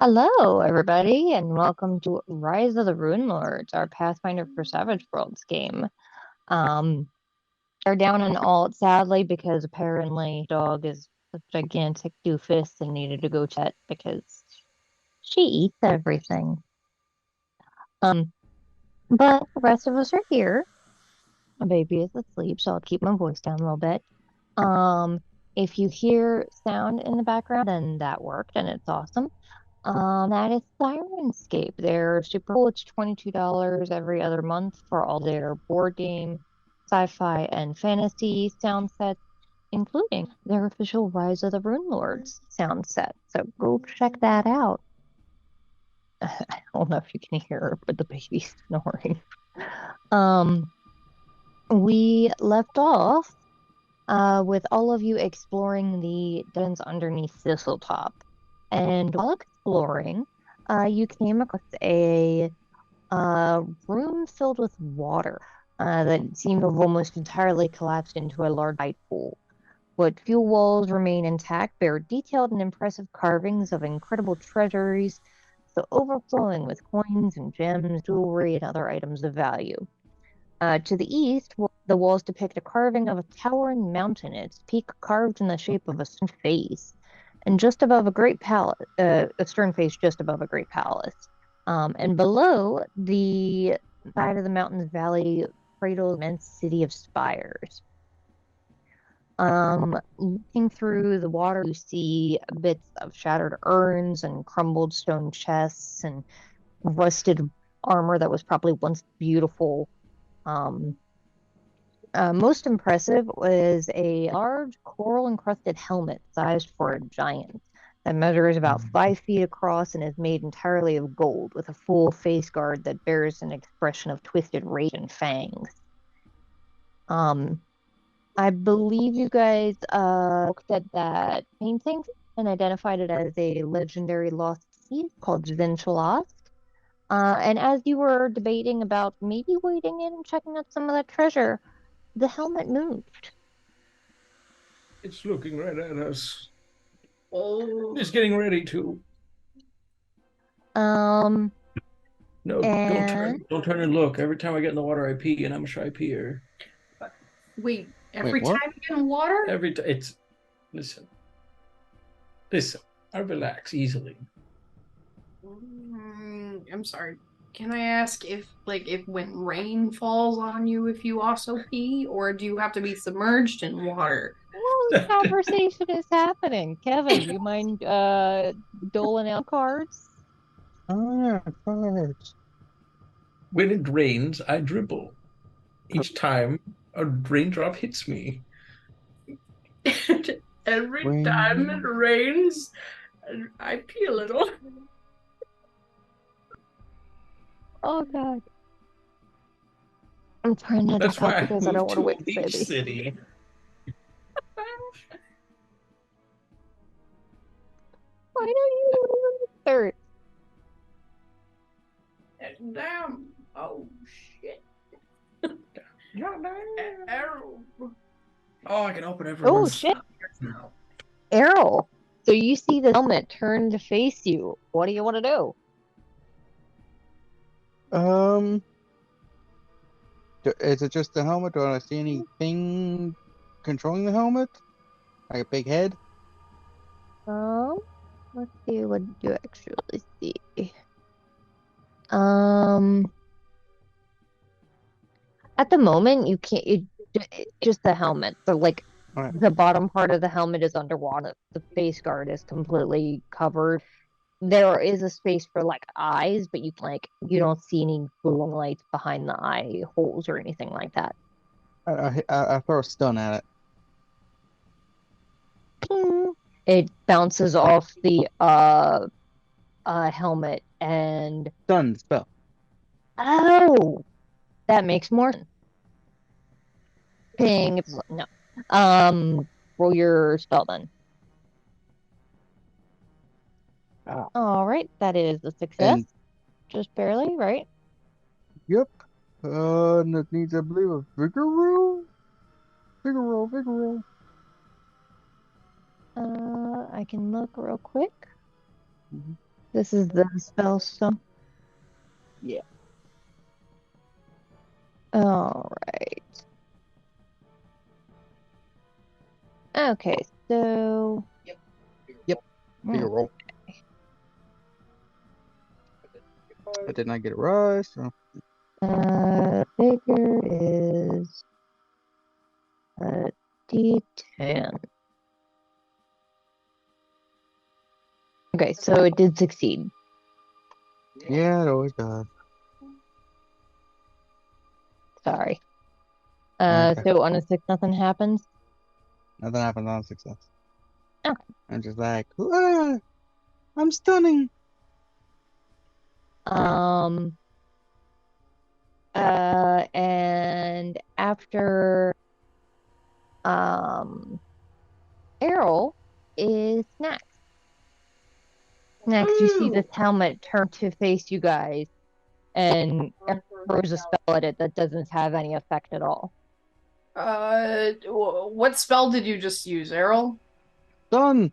Hello, everybody, and welcome to Rise of the Runelords, our Pathfinder for Savage Worlds game. Um, they're down and alt, sadly, because apparently dog is a gigantic doofus and needed to go chat because she eats everything. Um, but the rest of us are here. My baby is asleep, so I'll keep my voice down a little bit. Um, if you hear sound in the background, then that worked and it's awesome. That is Sirenscape. They're super cool. It's $22 every other month for all their board game, sci-fi, and fantasy sound sets, including their official Rise of the Runelords sound set. So go check that out. I don't know if you can hear her, but the baby's snoring. Um, we left off with all of you exploring the dungeons underneath Thistletop. And while exploring, you came across a room filled with water that seemed to have almost entirely collapsed into a large tide pool. But few walls remain intact, bear detailed and impressive carvings of incredible treasuries, so overflowing with coins and gems, jewelry, and other items of value. To the east, the walls depict a carving of a towering mountain, its peak carved in the shape of a stone face, and just above a great palace, a stern face just above a great palace. And below, the side of the mountain's valley cradles an immense city of spires. Looking through the water, you see bits of shattered urns and crumbled stone chests and rusted armor that was probably once beautiful. Um, Most impressive was a large coral encrusted helmet sized for a giant that measures about 5 feet across and is made entirely of gold with a full face guard that bears an expression of twisted rage and fangs. Um, I believe you guys looked at that painting and identified it as a legendary lost piece called Zventulost. And as you were debating about maybe waiting in and checking out some of that treasure, the helmet moved. It's looking right at us. Oh, It's getting ready to. Um, No, don't and turn. Don't turn and look. Every time I get in the water, I pee, and I'm a shy peer. wait, Wait, every what? time you get in water? Every time. It's listen, listen. I relax easily. I'm sorry. Can I ask if when rain falls on you, if you also pee, or do you have to be submerged in water? well, this conversation is happening. Kevin, do you mind doling out cards? Oh yeah, cards. When it rains, I dribble. Each time a raindrop hits me. Every time it Rain. rains, I pee a little. Oh God. I'm trying not to That's cough why I because I don't moved want to to a wake the beach baby. city. Why don't you live in the dirt? Damn. Oh shit. Oh, Arrow. I can open Oh everyone's shit, now. Aarrol. So you see the helmet turn to face you. What do you want to do? Um, is it just the helmet? Do I see anything controlling the helmet? Like a big head? Um, let's see what you actually see. Um, at the moment, you can't. It's just the helmet. So, like, All right. the bottom part of the helmet is underwater. The face guard is completely covered. There is a space for like eyes, but you don't see any glowing lights behind the eye holes or anything like that. I throw a stun at it. Ping. It bounces off the helmet and Stun spell. oh, that makes more sense. Ping. No. Roll your spell then. Ah. All right, that is a success. And Just barely, right? yep. And it needs, I believe, a vigor roll. Vigor roll. Vigor roll. I can look real quick. Mhm. This is the spell stone. Yeah. All right. Okay, so Yep. Bigger mm, roll. I did not get it right, so bigger is a D10. Okay, so it did succeed. yeah, it always does. Sorry. Okay. So on a 6, nothing happens. Nothing happens on success. Okay. I'm just like, ah, I'm stunning. Um. And after Aarrol is Snax. Snax, you see this helmet turn to face you guys, and Aarrol throws a spell at it that doesn't have any effect at all. What spell did you just use, Aarrol? Stun.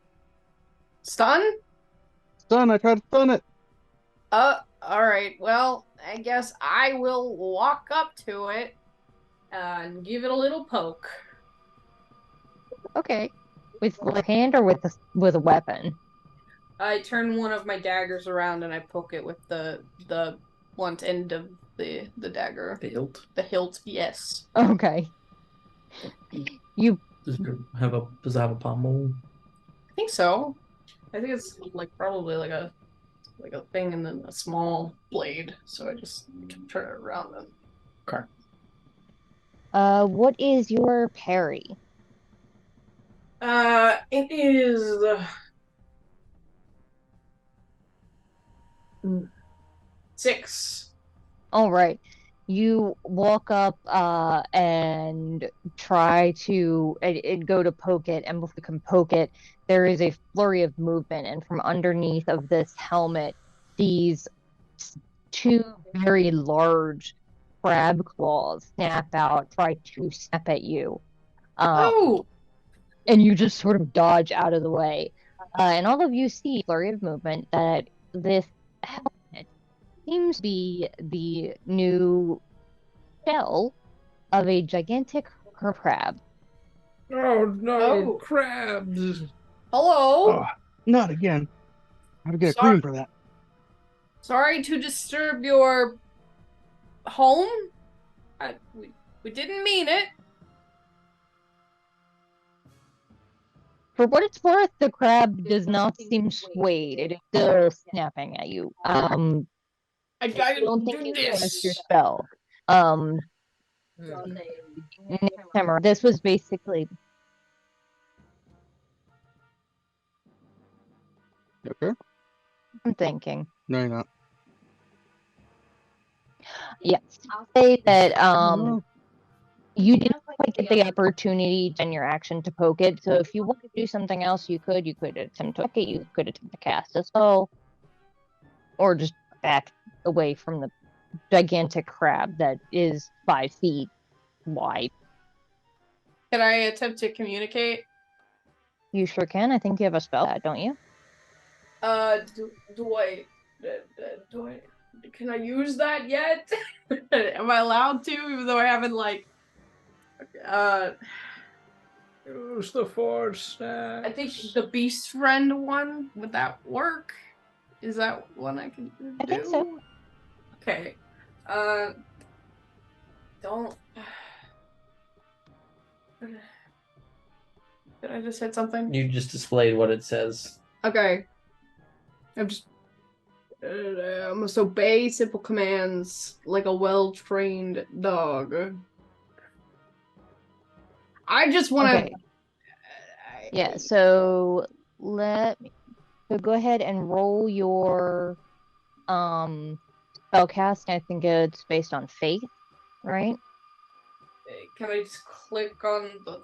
Stun? Stun. I tried to stun it. All right. Well, I guess I will walk up to it and give it a little poke. Okay. With the hand or with a weapon? I turn one of my daggers around and I poke it with the blunt end of the dagger. The hilt. The hilt, yes. Okay. You Does it have a pommel? I think so. I think it's like probably like a thing and then a small blade. So I just turn it around then. Okay. what is your parry? It is 6. All right. You walk up and try to and go to poke it, and before you can poke it, there is a flurry of movement, and from underneath of this helmet, these two very large crab claws snap out, try to snap at you. Oh! And you just sort of dodge out of the way. And all of you see flurry of movement that this helmet seems to be the new shell of a gigantic crab. Oh no, Oh. crabs! Hello! Oh, not again. I have to get a Sorry. cream for that. Sorry to disturb your home. We didn't mean it. For what it's worth, the crab does not seem swayed. It is still snapping at you. I don't think do you can cast your this. spell. Next time around. This was basically Okay. I'm thinking. No, you're not. Yes. Say that Oh, you didn't quite get the opportunity in your action to poke it. So if you want to do something else, you could. You could attempt to poke it. You could attempt to cast a spell, or just back away from the gigantic crab that is 5 feet wide. Can I attempt to communicate? You sure can. I think you have a spell, don't you? Do I? Can I use that yet? Am I allowed to? Even though I haven't like. Use the force, Snax. I think the beast friend one would that work? Is that one I can do? I think so. Okay. Don't. Did I just hit something? You just displayed what it says. Okay. I'm just. I must obey simple commands like a well-trained dog. I just want to. Okay. Yeah. So let me. So go ahead and roll your spellcast. I think it's based on faith, right? Can I just click on the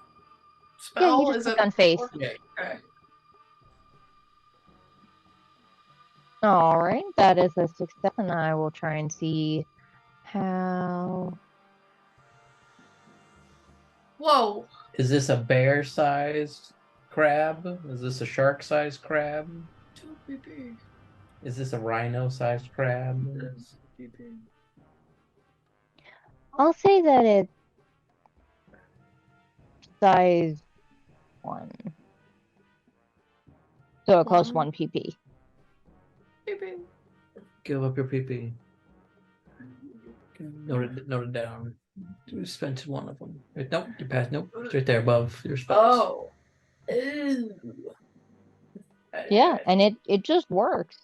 spell? Yeah, you just click on faith. Okay. All right, that is a success, and I will try and see how. Whoa. Is this a bear-sized crab? Is this a shark-sized crab? Too big. Is this a rhino-sized crab? I'll say that it's size 1. So it costs 1 PP. Give up your PP. Note it down. You spent one of them. Nope, you passed. Nope, it's right there above your spells. Oh. Ew. Yeah, and it just works.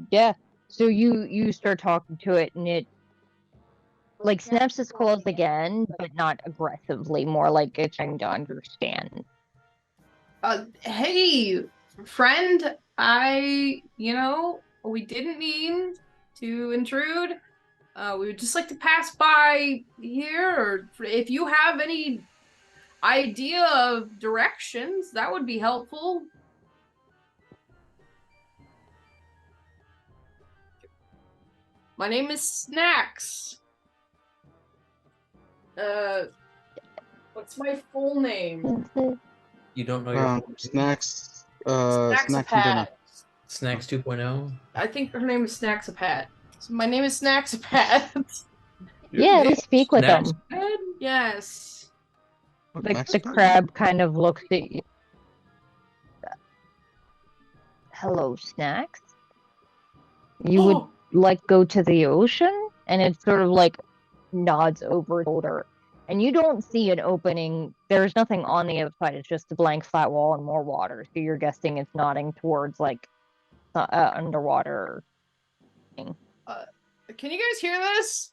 Yeah. So you start talking to it, and it like snaps its claws again, but not aggressively, more like it's trying to understand. Hey, friend, we didn't mean to intrude. We would just like to pass by here, or if you have any idea of directions, that would be helpful. My name is Snax. What's my full name? You don't know your Snacks. Snax Snacks and dinner. Snax 2.0? I think her name is Snaxapat. So my name is Snaxapat. Yeah, let's speak with them. Yes. What, The crab kind of looks at you. Hello, Snacks. You would like go to the ocean? And it sort of like nods over its shoulder. And you don't see an opening. There's nothing on the outside. It's just a blank flat wall and more water. So you're guessing it's nodding towards like underwater. Can you guys hear this?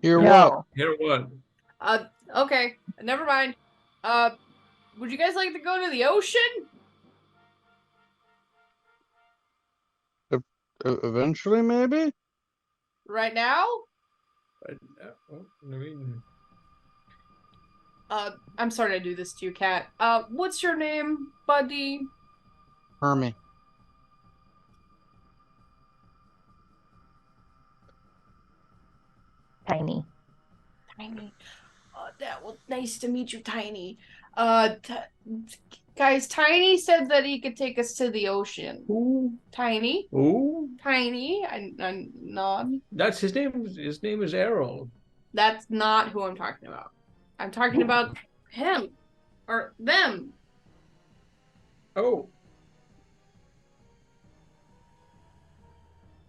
Hear No. what? Hear what? Okay, never mind. Would you guys like to go to the ocean? Eventually, maybe? Right now? I mean, I'm sorry to do this to you, Cat. What's your name, buddy? Hermie. Tiny. Tiny. Nice to meet you, Tiny. Guys, Tiny said that he could take us to the ocean. who? Tiny? Who? Tiny? I nod. That's his name. His name is Aarrol. That's not who I'm talking about. I'm talking about him. Or them. Oh.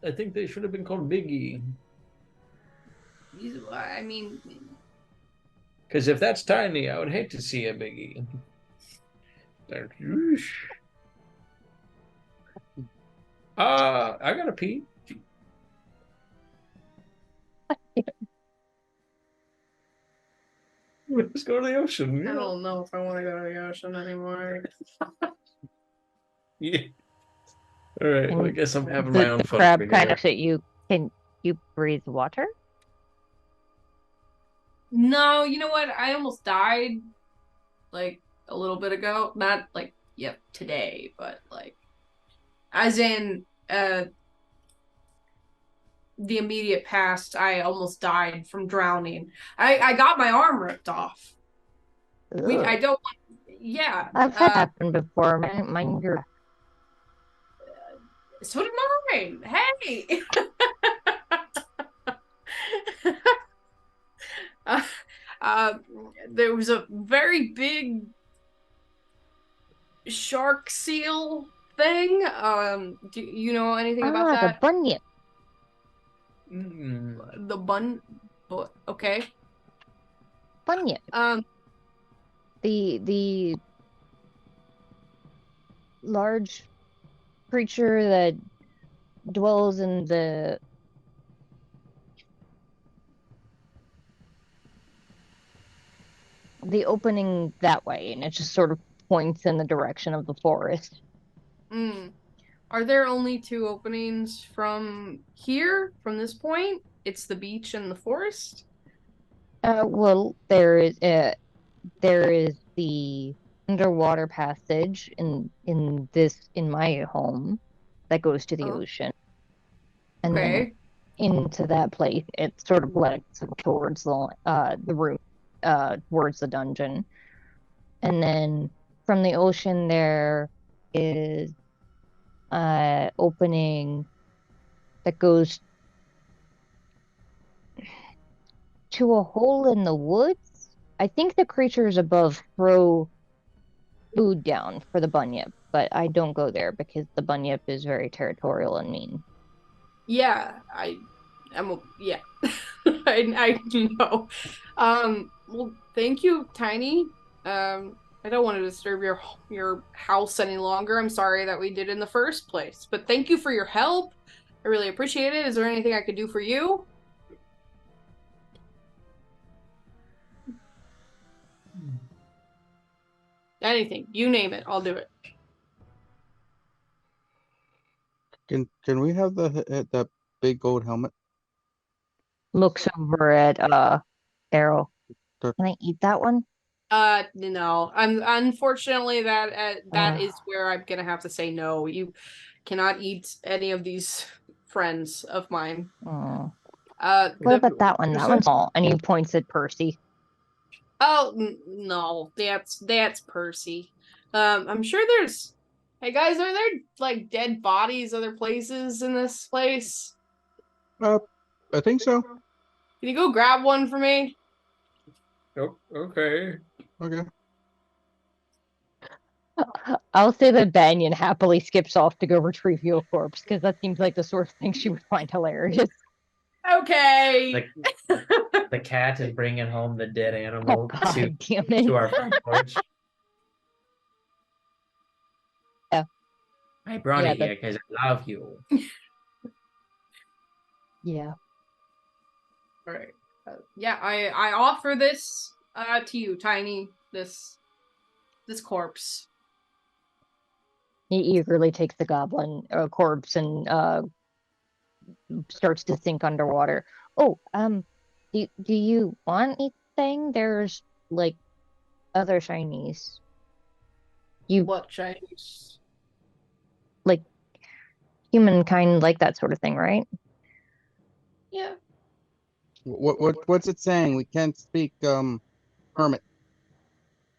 I think they should have been called Biggie. I mean... Because if that's tiny, I would hate to see a Biggie. I gotta pee. Let's go to the ocean. I don't know if I want to go to the ocean anymore. Yeah. All right. Well, I guess I'm having my own The fun. crab over kind here. of looks at you. Can you breathe water? No, you know what? I almost died like a little bit ago. Not like today, but like as in the immediate past. I almost died from drowning. I got my arm ripped off. I don't want I've had happened before. Mind your so did mine. Hey. There was a very big shark seal thing. Do you know anything about that? the Banyen. The bun. Okay. Banyen. The large creature that dwells in the opening that way, and it just sort of points in the direction of the forest. Are there only 2 openings from here, from this point? It's the beach and the forest? Well, there is the underwater passage in my home that goes to the ocean, and then into that place it sort of leads towards the room, towards the dungeon, and then from the ocean there is opening that goes to a hole in the woods. I think the creatures above throw food down for the bunyip, but I don't go there because the bunyip is very territorial and mean. Yeah, yeah. I know. Well, thank you, Tiny. I don't want to disturb your house any longer. I'm sorry that we did in the first place, but thank you for your help. I really appreciate it. Is there anything I could do for you? Anything. You name it. I'll do it. Can we have that big gold helmet? Looks over at Aarrol. The- Can I eat that one? No. Unfortunately that is where I'm gonna have to say no. You cannot eat any of these friends of mine. Oh. What about that one? That one's small. And he points at Percy. Oh no, that's Percy. I'm sure there's. Hey guys, are there like dead bodies other places in this place? I think so. Can you go grab one for me? Oh, okay. Okay. I'll say that Banyen happily skips off to go retrieve your corpse because that seems like the sort of thing she would find hilarious. Okay. The cat is bringing home the dead animal God damn it. to our front porch. Yeah. I brought Yeah, it here because I love you. Yeah. All right. Yeah, I offer this to you, Tiny. This corpse. He eagerly takes the goblin corpse and starts to sink underwater. Oh, do you want anything? There's like other shinies. What Chinese? Like humankind like that sort of thing, right? Yeah. What's it saying? We can't speak hermit.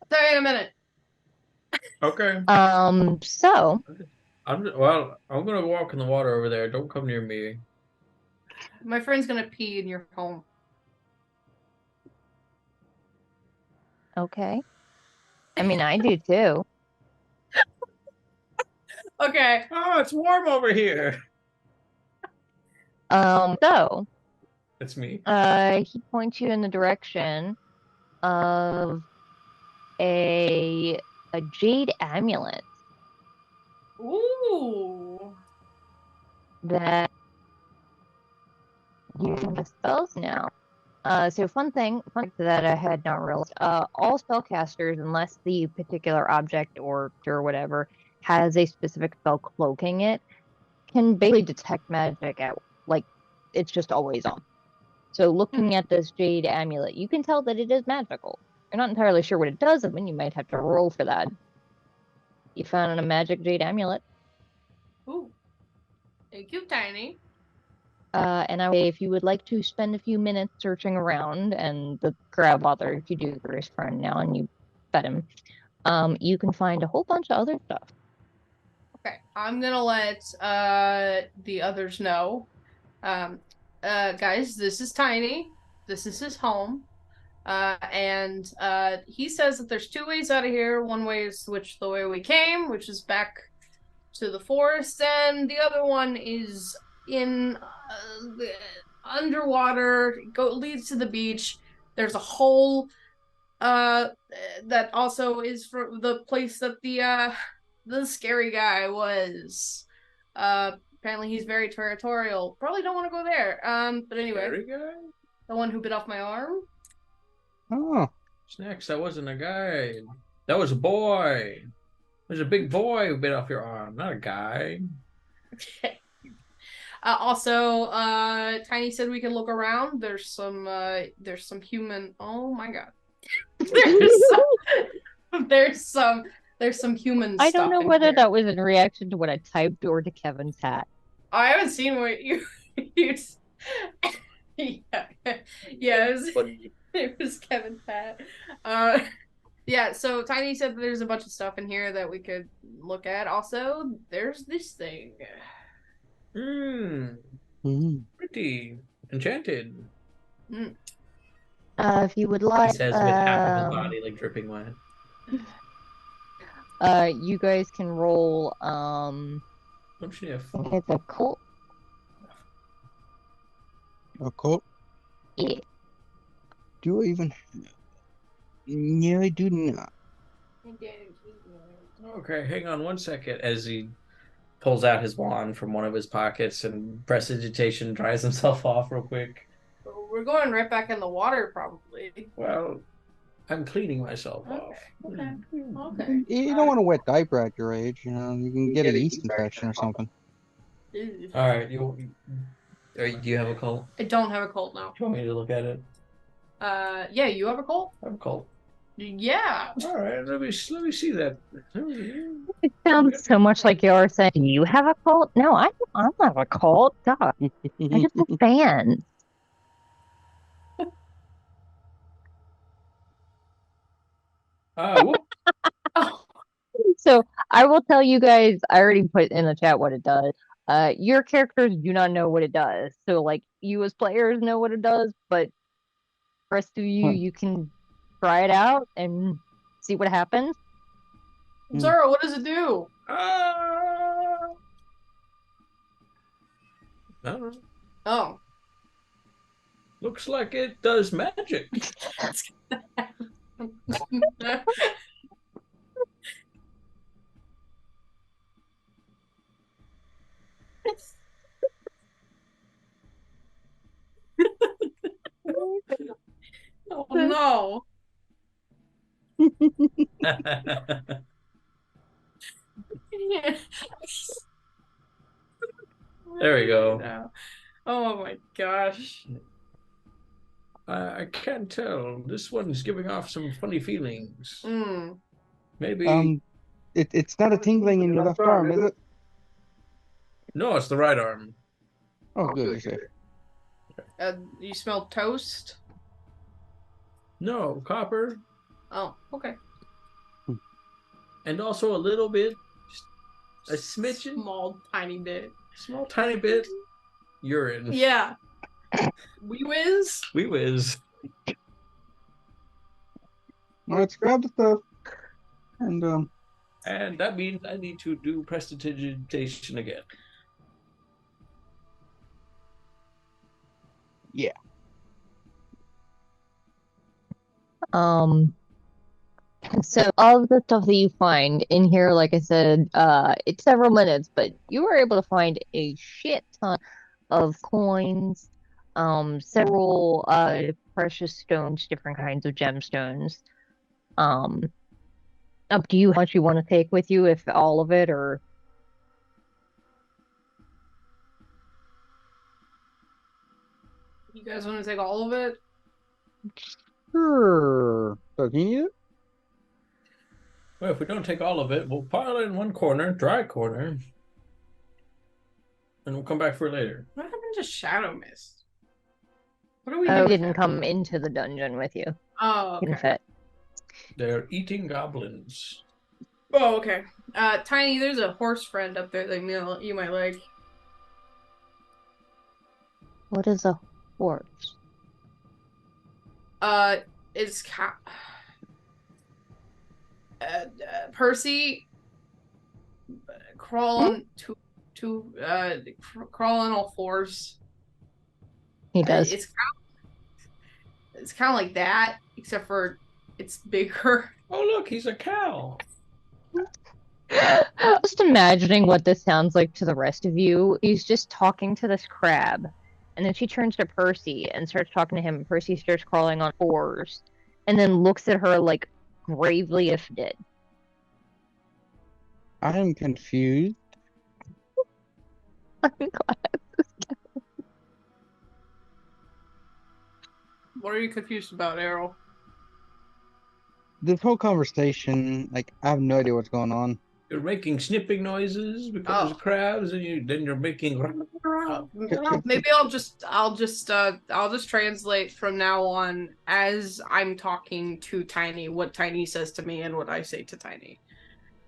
Tell you in a minute. Okay. So I'm gonna walk in the water over there. Don't come near me. My friend's gonna pee in your home. okay. I mean, I do too. Okay. Oh, it's warm over here. So It's me. he points you in the direction of a jade amulet Ooh. that you can cast spells now. So fun fact that I had not realized, all spellcasters, unless the particular object or whatever has a specific spell cloaking it, can basically detect magic at, like, it's just always on. So looking at this jade amulet, you can tell that it is magical. You're not entirely sure what it does, I mean, you might have to roll for that. You found a magic jade amulet. Ooh. Thank you, Tiny. And I would say if you would like to spend a few minutes searching around, and the crab bother if you do for his friend now and you fed him, you can find a whole bunch of other stuff. Okay, I'm gonna let the others know. Guys, this is Tiny. This is his home. And he says that there's two ways out of here. One way is the way we came, which is back to the forest, and the other one is in underwater. Leads to the beach. There's a hole that also is from the place that the scary guy was. Apparently he's very territorial. Probably don't want to go there. But anyway, Scary guy? the one who bit off my arm. Oh, Snax, that wasn't a guy. That was a boy. There's a big boy who bit off your arm, not a guy. Also, Tiny said we can look around. There's some human. Oh my god. there's some human I stuff don't know in whether here. that was in reaction to what I typed or to Kevin's hat. I haven't seen what you. Yeah, it was Kevin Pat. Yeah, so Tiny said that there's a bunch of stuff in here that we could look at. Also, there's this thing. Pretty enchanted. Mm. If you would He like, says with half of his body like dripping wet. you guys can roll. Don't you have I think it's a cult. Occult? Yeah. Do I even? Yeah, I do not. Okay, hang on one second as he pulls out his wand from one of his pockets and prestidigitation dries himself off real quick. We're going right back in the water, probably. Well, I'm cleaning myself Okay. off. Okay. Okay. You don't want a wet diaper at your age, you know. You can get a yeast infection or something. Ew. All right, do you have a cult? I don't have a cold now. Do you want me to look at it? Yeah, you have a cold? I have a cult. Yeah. All right, let me see that. It sounds so much like you're saying, "Do you have a cult?" No, I don't have a cult. God, I just have fans. Whoop. Oh. So I will tell you guys, I already put in the chat what it does. Your characters do not know what it does. So like you as players know what it does, but the rest of you, you can try it out and see what happens. Zaro, what does it do? I don't know. Oh. Looks like it does magic. Oh no. There we go. No. Oh my gosh. I can't tell. This one's giving off some funny feelings. Mm. Maybe. It's not a tingling in your left arm, is it? No, it's the right arm. Oh, good. You're safe. You smell toast? No, copper. Oh, okay. And also a little bit, just a smidgen, Small, tiny bit. small, tiny bit, urine. Yeah. We whiz. We whiz. Let's grab the stuff. And And that means I need to do prestidigitation again. yeah. So all of the stuff that you find in here, like I said, it's several minutes, but you were able to find a shit ton of coins, several precious stones, different kinds of gemstones. Up to you how much you want to take with you, if all of it or You guys want to take all of it? Sure. So can you? Well, if we don't take all of it, we'll pile it in one corner, dry corner, and we'll come back for it later. What happened to Shadow Mist? What are we I doing? didn't come into the dungeon with you. Oh, In okay. fact, They're eating goblins. Oh, okay. Tiny, there's a horse friend up there that you might like. what is a horse? It's Percy crawling crawling all fours. He does. It's kind of like that, except for it's bigger. Oh, look, he's a cow. Just imagining what this sounds like to the rest of you. He's just talking to this crab, and then she turns to Percy and starts talking to him. And Percy starts crawling on fours, and then looks at her like gravely offended. I am confused. I'm glad. What are you confused about, Aarrol? This whole conversation, like, I have no idea what's going on. You're making snipping noises because Oh. there's crabs, and then you're making. Maybe I'll just translate from now on as I'm talking to Tiny, what Tiny says to me and what I say to Tiny.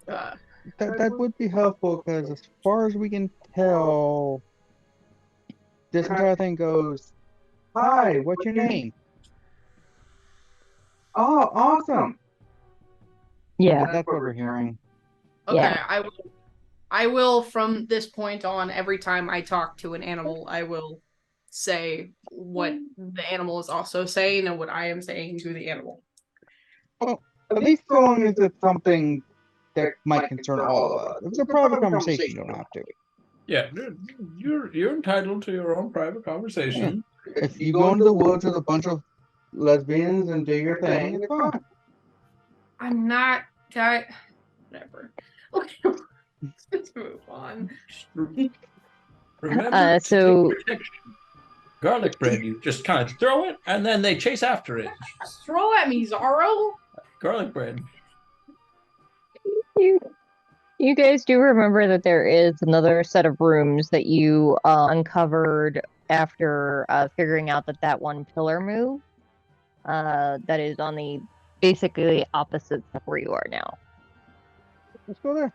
That would be helpful because as far as we can tell, this entire thing goes, "Hi, what's your name?" "Oh, awesome." Yeah. That's what we're hearing. Okay, Yeah. I will from this point on, every time I talk to an animal, I will say what the animal is also saying and what I am saying to the animal. Well, at least so long as it's something that might concern all of us. If it's a private conversation, you don't have to. Yeah, you're entitled to your own private conversation. If you go into the woods with a bunch of lesbians and do your thing, it's fine. I'm not guy. Whatever. Okay, let's move on. Remember to so- take protection. Garlic bread, you just kind of throw it, and then they chase after it. Throw at me, Zaro. Garlic bread. You guys do remember that there is another set of rooms that you uncovered after figuring out that one pillar move that is on the basically opposite of where you are now. Let's go there.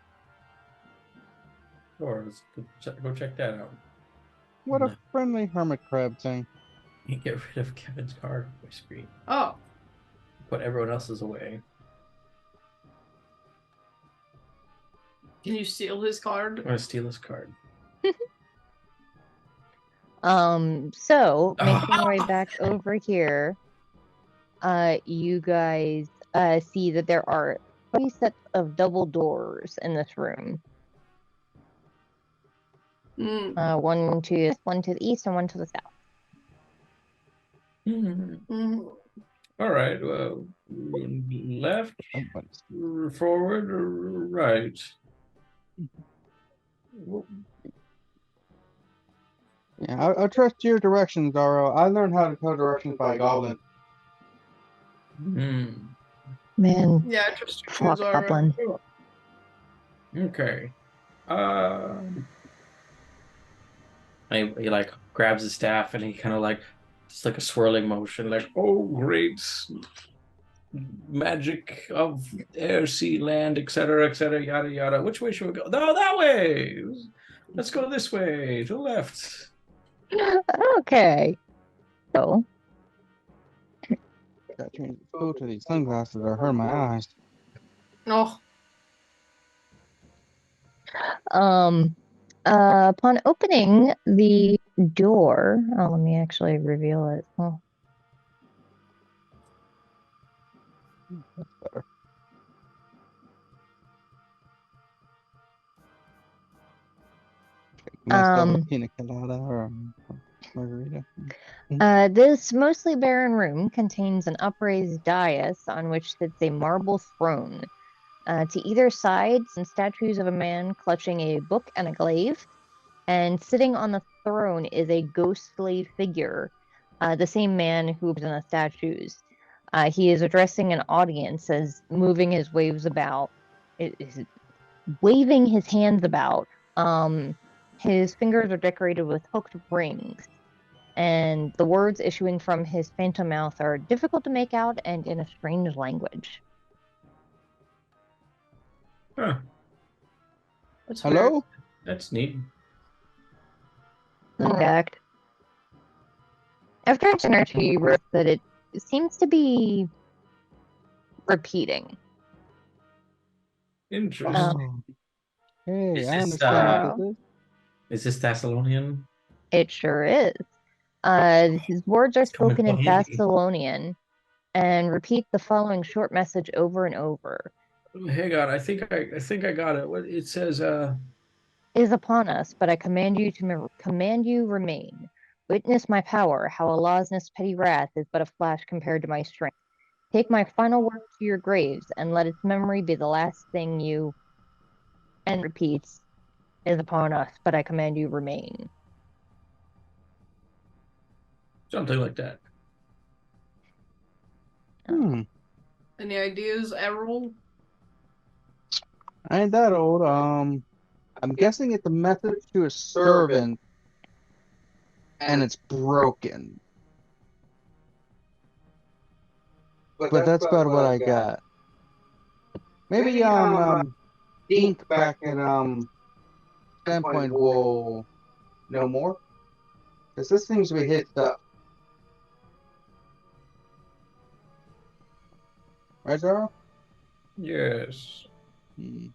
Or let's go check that out. What a friendly hermit crab thing. You get rid of Kevin's card on my screen. Oh, Put everyone else's away. can you steal his card? I'm gonna steal his card. So making our way back over here, you guys see that there are 3 sets of double doors in this room. One to the east and one to the south. All right. Well, left, forward, or right? Yeah, I'll trust your directions, Zaro. I learned how to tell directions by a goblin. Man, Yeah, I trust you, fuck Zaro. goblin. Okay. He like grabs his staff and he kind of like just like a swirling motion, like, oh great magic of air, sea, land, etc., yada yada. Which way should we go? No, that way. Let's go this way, to the left. Okay. So, Gotta change the flow to these sunglasses or hurt my eyes. Oh, upon opening the door, let me actually reveal it. Oh. That's better. Myself a pina colada or a margarita. This mostly barren room contains an upraised dais on which sits a marble throne. To either side, some statues of a man clutching a book and a glaive, and sitting on the throne is a ghostly figure, the same man who was in the statues. He is addressing an audience as moving his waves about, waving his hands about. His fingers are decorated with hooked rings, and the words issuing from his phantom mouth are difficult to make out and in a strange language. Huh. that's Hello? weird. That's neat. In fact, after a turn or two, you wrote that it seems to be repeating. Interesting. Oh. Hey, Is I this, understand what this is. Is this Thessalonian? It sure is. His words are coming spoken in from handy. Thessalonian and repeat the following short message over and over. Hang on, I think I got it. What it says? Is upon us, but I command you remain. Witness my power, how Allah's petty wrath is but a flash compared to my strength. Take my final work to your graves, and let its memory be the last thing you... And repeats, is upon us, but I command you remain. Something like that. Any ideas, Aarrol? I ain't that old. I'm guessing it's a message to a servant, and it's broken. But that's about what I got. Maybe Dink back at Sandpoint will know more. Because this seems to be his stuff. Right, Zaro? Yes. Hmm.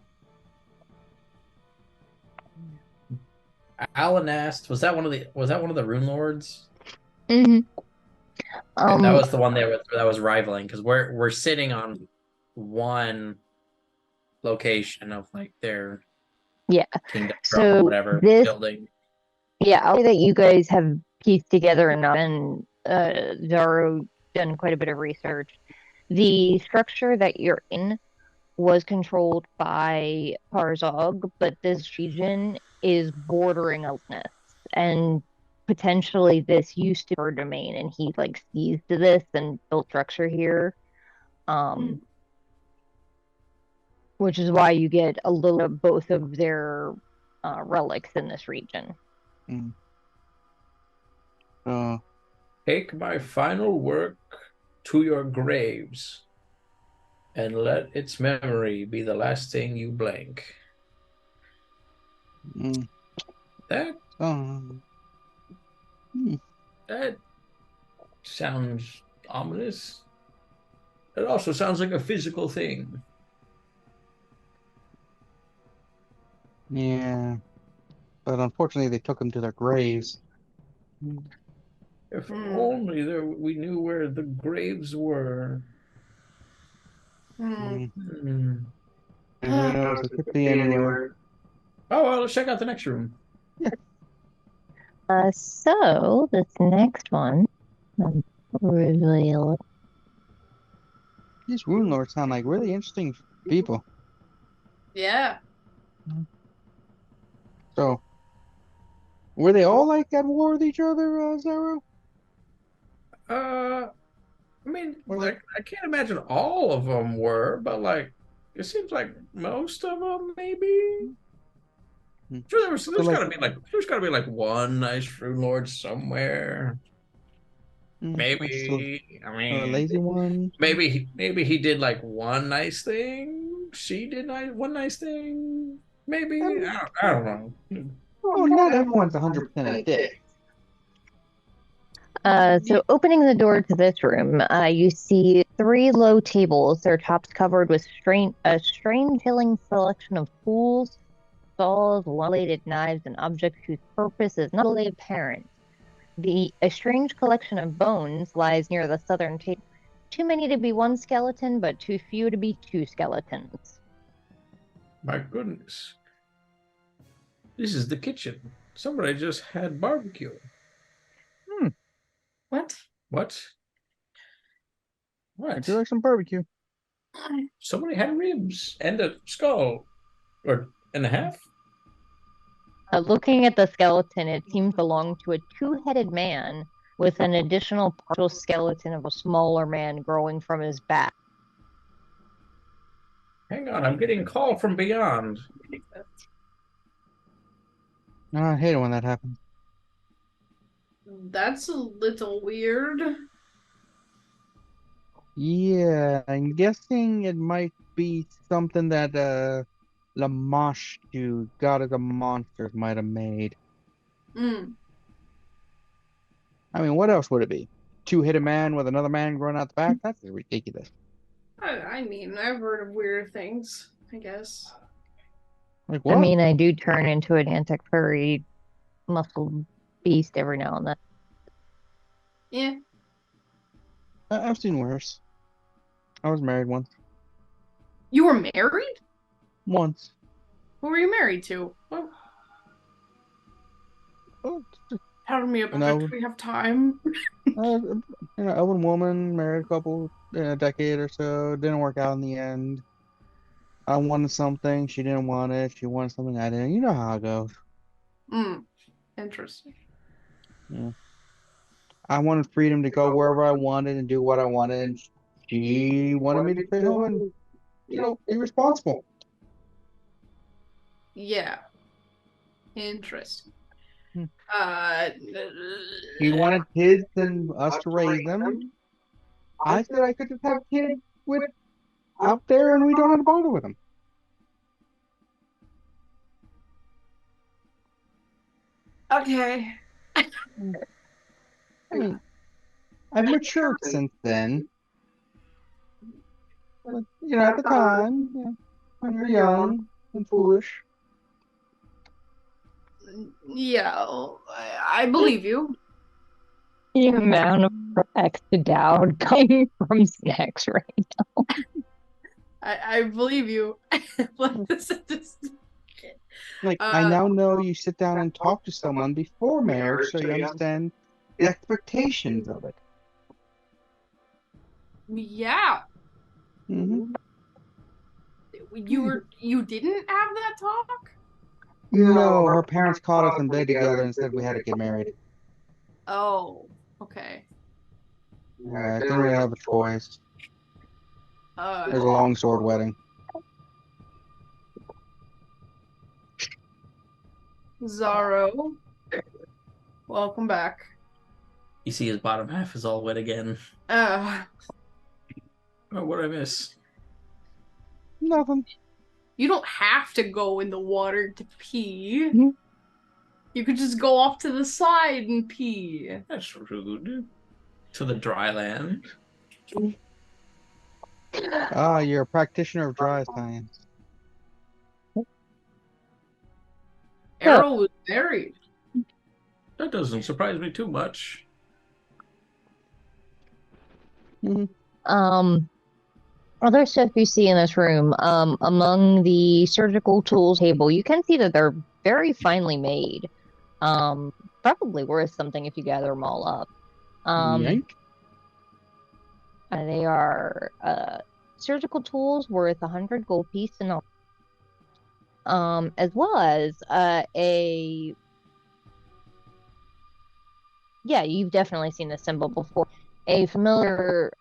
Alan asked, was that one of the Runelords? Mm-hmm. That was the one that was rivaling, because we're sitting on one location of like their Yeah. kingdom, So whatever this, building. yeah, I'll say that you guys have pieced together enough, and Zaro done quite a bit of research. The structure that you're in was controlled by Parzog, but this region is bordering Elfness, and potentially this used to be her domain, and he like seized this and built structure here. Which is why you get a little of both of their relics in this region. Mm. Take my final work to your graves, and let its memory be the last thing you blank. Mm. That Hmm. that sounds ominous. It also sounds like a physical thing. Yeah. But unfortunately, they took them to their graves. If only we knew where the graves were. Mm. Hmm. And who knows? It could be anywhere. Oh, well, let's check out the next room. Yeah. So this next one, reveal. These Runelords sound like really interesting people. Yeah. So, were they all like at war with each other, Zaro? I mean, Or like, I can't imagine all of them were, but like, it seems like most of them, maybe. Sure, there's like, gotta be like one nice Rune Lord somewhere. just a Maybe. I mean, lazy one? maybe he did like one nice thing. She did one nice thing. Maybe. I don't know. Oh, not everyone's 100% a dick. So opening the door to this room, you see three low tables, their tops covered with a strange-filling selection of tools, saws, long-bladed knives, and objects whose purpose is not fully apparent. A strange collection of bones lies near the southern table. Too many to be one skeleton, but too few to be two skeletons. My goodness. This is the kitchen. Somebody just had barbecue. What? What? I What? do like some barbecue. Somebody had ribs and a skull. Or and a half? Looking at the skeleton, it seems to belong to a two-headed man with an additional partial skeleton of a smaller man growing from his back. Hang on, I'm getting a call from beyond. I hate it when that happens. That's a little weird. Yeah, I'm guessing it might be something that Lamashtu, God of the Monsters, might have made. Mm. I mean, what else would it be? Two-headed man with another man growing out the back? That's ridiculous. I mean, I've heard of weird things, I guess. Like I what? mean, I do turn into an antic furry muscle beast every now and then. Yeah. I've seen worse. I was married once. You were married? Once. Who were you married to? Oh, Tell me about No. it. We have time. Elven woman, married a couple in a decade or so. Didn't work out in the end. I wanted something, she didn't want it. She wanted something I didn't. You know how it goes. Interesting. Yeah. I wanted freedom to go wherever I wanted and do what I wanted, and she wanted me to stay home and, be responsible. Yeah. Interesting. Hmm. You wanted kids and us to raise them. I said I could just have kids with out there and we don't have to bother with them. Okay. I mean, I've matured since then. But, at the time, when you're young and foolish. Yeah, I believe you. The amount of respect to Dowd coming from Snax right now. I believe you. I now know you sit down and talk to someone before marriage so you understand the expectations of it. Yeah. Mm-hmm. You didn't have that talk? No, her parents caught us in bed together and said we had to get married. Oh, okay. Yeah, I didn't really have a choice. It was a long sword wedding. Zaro, welcome back. You see his bottom half is all wet again. Uh, Oh, what did I miss? Nothing. you don't have to go in the water to pee. Mhm. You could just go off to the side and pee. That's rude. To the dry land. Ah, you're a practitioner of dry science. Aarrol was married. That doesn't surprise me too much. Other stuff you see in this room, among the surgical tools table, you can see that they're very finely made. Probably worth something if you gather them all up. Yank. They are surgical tools worth 100 gold piece and all. As well as yeah, you've definitely seen this symbol before. A familiar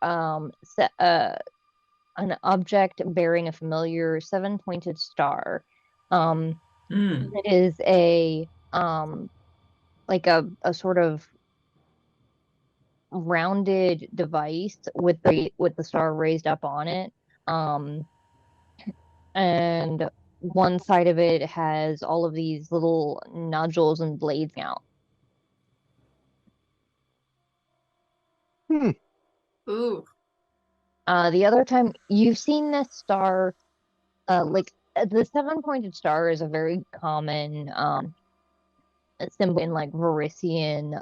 an object bearing a familiar 7-pointed star. It is a like a sort of rounded device with the star raised up on it. And one side of it has all of these little nodules and blades out. Ooh. The other time you've seen this star, like the 7-pointed star is a very common symbol in like Varisian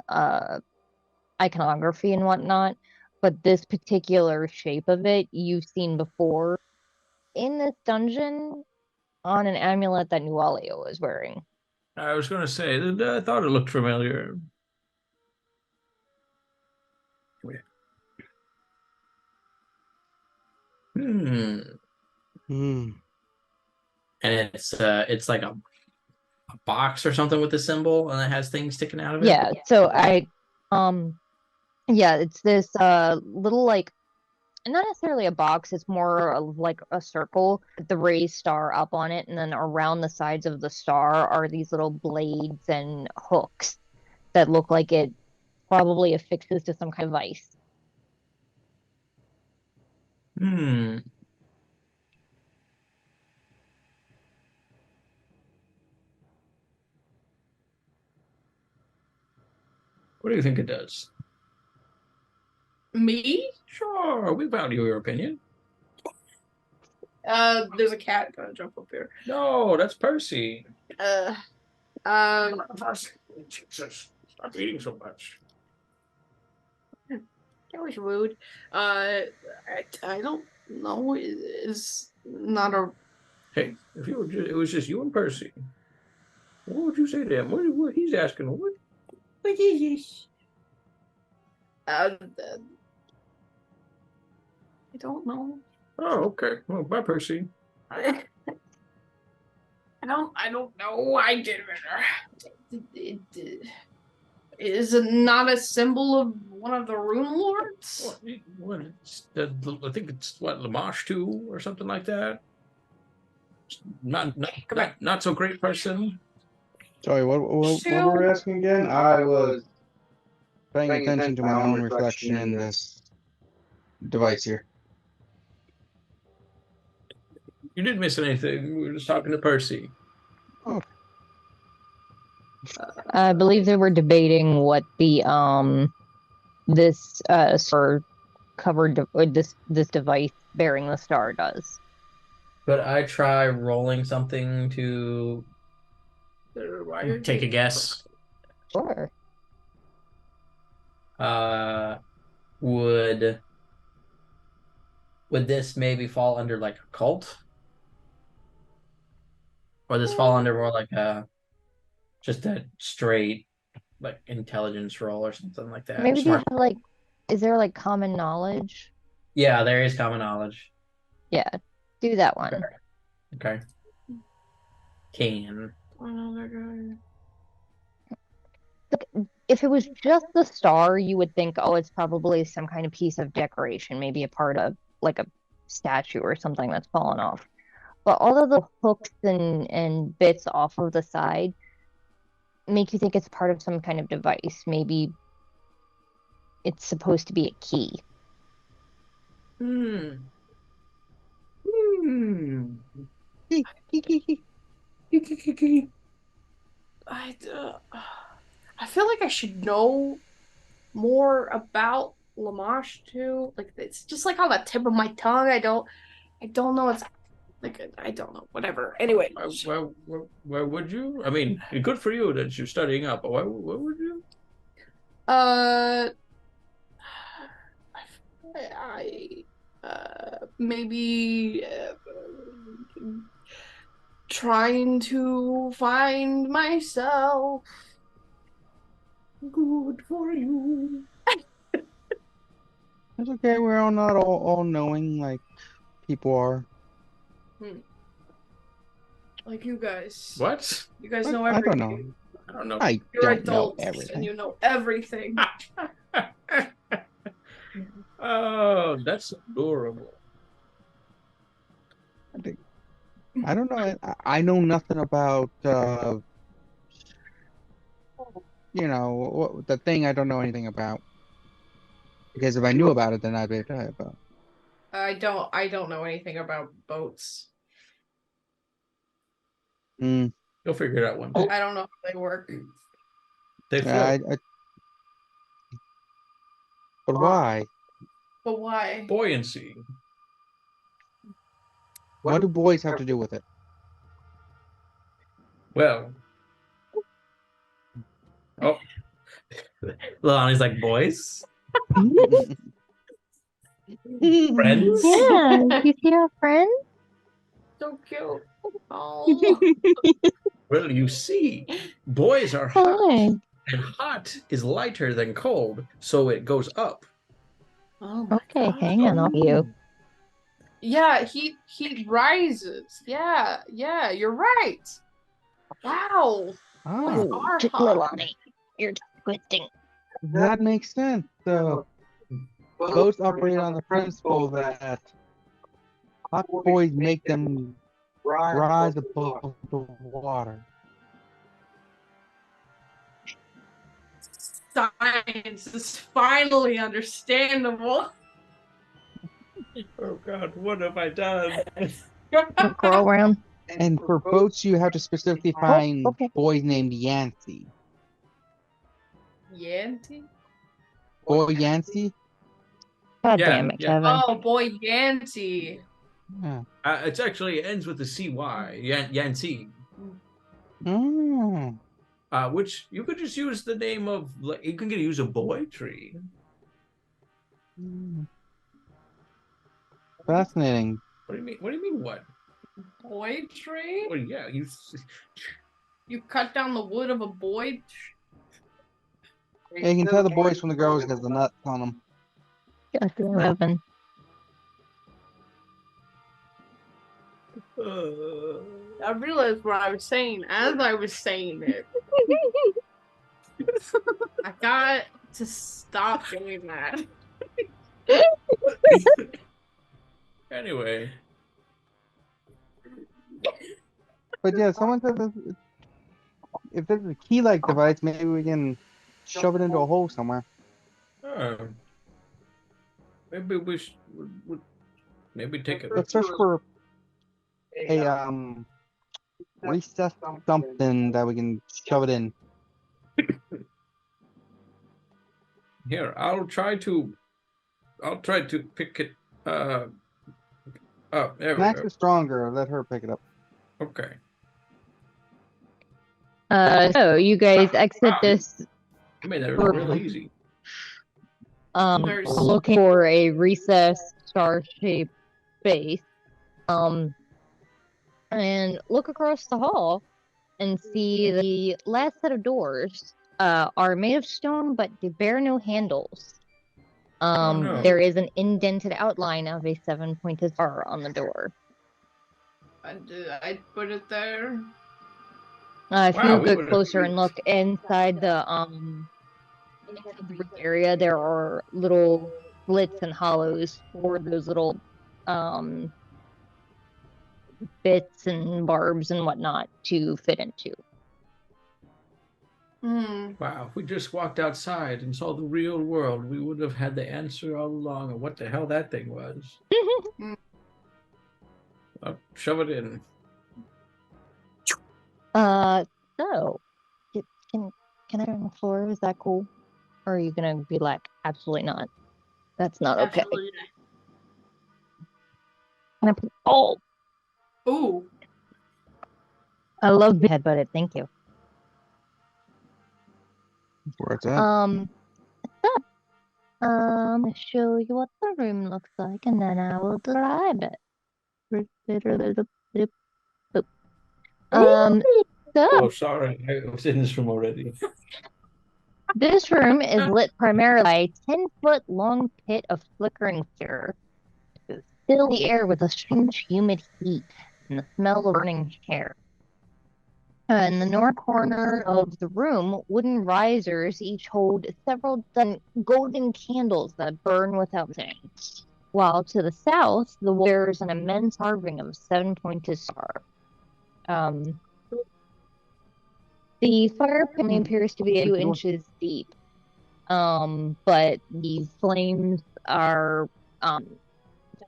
iconography and whatnot, but this particular shape of it you've seen before in this dungeon on an amulet that Nualio was wearing. I was going to say, I thought it looked familiar. And it's like a box or something with a symbol, and it has things sticking out of it. Yeah, so yeah, it's this little, like, not necessarily a box, it's more of like a circle with the raised star up on it, and then around the sides of the star are these little blades and hooks that look like it probably affixes to some kind of vice. What do you think it does? Me? Sure, we value your opinion. There's a cat gonna jump up here. No, that's Percy. Jesus, stop eating so much. That was rude. I don't know. It's not a. Hey, if you were it was just you and Percy, what would you say to him? What he's asking? What is this? I don't know. Oh, okay. Well, bye, Percy. I don't know. I did it. Is it not a symbol of one of the Runelords? I think it's what, Lamash 2 or something like that. not so great person. Sorry, what were we asking again? I was paying attention to my own reflection in this device here. You didn't miss anything. We were just talking to Percy. Oh, I believe they were debating what the this star covered this device bearing the star does. Could I try rolling something to take a guess? Sure. Would this maybe fall under like a cult? Or this fall under more like just a straight like intelligence roll or something like that? Maybe do you Smart. have like, is there like common knowledge? Yeah, there is common knowledge. Yeah, do that one. Okay. Can. If it was just the star, you would think, oh, it's probably some kind of piece of decoration, maybe a part of like a statue or something that's fallen off. But all of the hooks and bits off of the side make you think it's part of some kind of device. Maybe it's supposed to be a key. I feel like I should know more about Lamash too. Like it's just like on the tip of my tongue. I don't know. It's like I don't know. Whatever. Anyway. Why would you? I mean, good for you that you're studying up, but why would you? Maybe trying to find myself. Good for you. it's okay. We're all not all knowing like people are. Like you guys. What? You guys know I everything. don't know. I don't know. You're don't know adults everything. and you know everything. Oh, that's adorable. I don't know. I know nothing about the thing I don't know anything about. Because if I knew about it, then I'd be able to tell you about. I don't know anything about boats. Mm. You'll figure it out one day. I don't know how they work. They Yeah, float. but why? But why? Buoyancy. What do boys have to do with it? Well. Oh. Lonnie's like, boys? Friends? Yeah, you see our friends? So cute. Oh. Well, you see, boys are hot, Hi. and hot is lighter than cold, so it goes up. Oh my Okay, God. hang on, you. Yeah, heat rises. Yeah, you're right. Wow. Oh, Lonnie, you're twisting. that makes sense. So boats operate on the principle that hot boys make them rise above the water. Science is finally understandable. Oh God, what have I done? Crawl around. And for boats, you have to specifically find okay. boys named Yancey. Yanty? Boy Yancey? God Yeah, damn it, yeah. Kevin. Oh boy, Yanty. Yeah. It's actually ends with a CY, Yancy. Mm. Which you could just use the name of, like, you can use a boy tree. Fascinating. What do you mean? What do you mean? What? Boy tree? Well, yeah, You cut down the wood of a boy Yeah, you can tell the boys from the girls because the nuts on them. God damn, Kevin. I realized what I was saying as I was saying it. I got to stop doing that. Anyway. But yeah, someone said if there's a key-like device, maybe we can shove it into a hole somewhere. Oh, maybe we should maybe take a Let's search for a recessed something that we can shove it in. here. I'll try to pick it. Oh, there we Snax go. is stronger. Let her pick it up. Okay. So you guys exit this I made that really easy. There's- looking for a recessed star-shaped base. And look across the hall and see the last set of doors are made of stone, but they bear no handles. no. There is an indented outline of a 7-pointed star on the door. I put it there. If Wow, you we go would've- closer and look inside the area, there are little slits and hollows for those little bits and barbs and whatnot to fit into. Wow, if we just walked outside and saw the real world, we would have had the answer all along of what the hell that thing was. Shove it in. So can I turn the floor? Is that cool? Or are you gonna be like, absolutely not? That's not okay. Absolutely. Can I put, oh, Ooh. I love being headbutted. Thank you. Where it's at. So, I'm gonna show you what the room looks like, and then I will describe it. So Oh, sorry, I was in this room already. this room is lit primarily by a 10-foot long pit of flickering fire to fill the air with a strange humid heat and the smell of burning hair. In the north corner of the room, wooden risers each hold several dozen golden candles that burn without saying. While to the south, the wall bears an immense carving of a 7-pointed star. The fire pit appears to be a few inches deep, but the flames are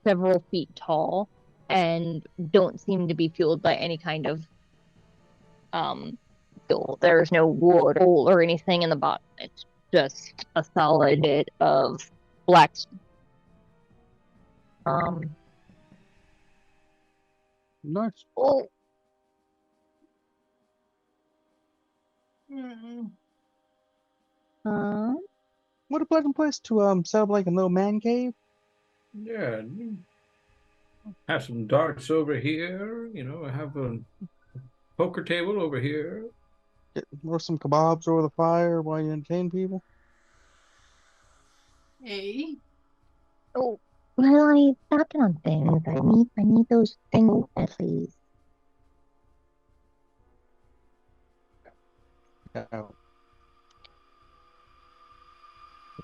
several feet tall and don't seem to be fueled by any kind of fuel. There's no wood or anything in the bottom. It's just a solid bit of black. Nice. Oh. What a pleasant place to set up like a little man cave. Yeah. Have some darts over here. You know, I have a poker table over here. Roast some kebabs over the fire while you entertain people. Hey. Oh, well, I tapped on things. I need those things, please. Oh.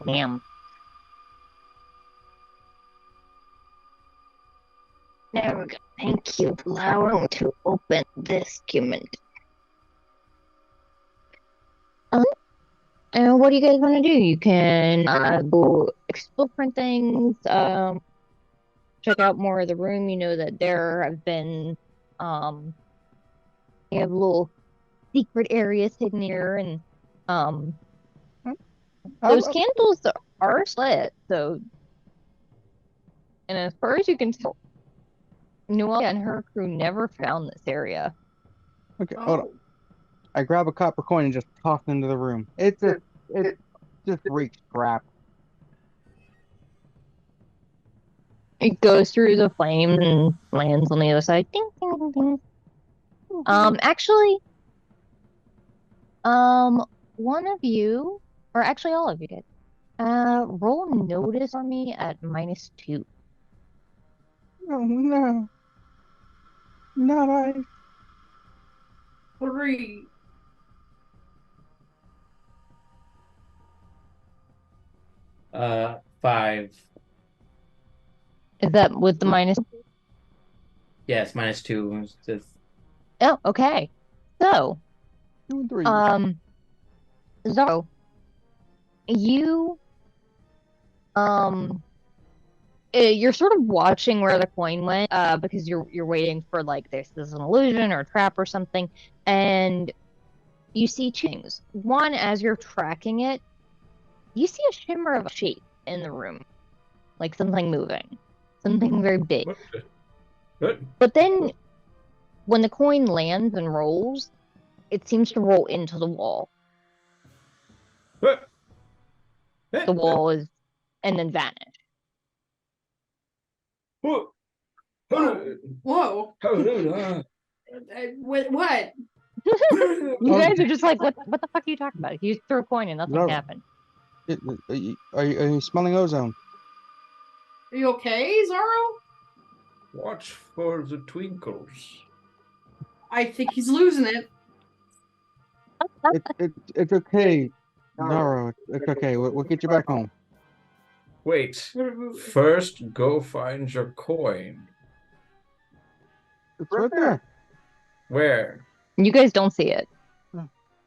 Damn. There we go. Thank you for allowing to open this document. And what do you guys want to do? You can go explore different things, check out more of the room. You know that there have been, you have little secret areas hidden here, and those candles are lit. So, and as far as you can tell, Noelle and her crew never found this area. Okay, hold on. I grab a copper coin and just toss it into the room. It just reeks crap. It goes through the flames and lands on the other side. Ding, ding, ding, ding. Actually, one of you, or actually all of you did, roll notice for me at -2. Oh no. Not I. 3. Uh, 5. Is that with the minus? Yes, -2. Oh, okay. So, 2 and 3. Zaro, you you're sort of watching where the coin went, because you're waiting for like this is an illusion or a trap or something, and you see two things. One, as you're tracking it, you see a shimmer of a shape in the room, like something moving, something very big. What? But then, when the coin lands and rolls, it seems to roll into the wall. What? The wall is, and then vanish. What? Whoa. What? You guys are just like, what the fuck are you talking about? You threw a coin and nothing No. happened. Are you smelling ozone? Are you okay, Zaro? Watch for the twinkles. I think he's losing it. It's okay, Zaro. It's okay. We'll get you back home. Wait. First, go find your coin. It's right there. Where? You guys don't see it. Hmm.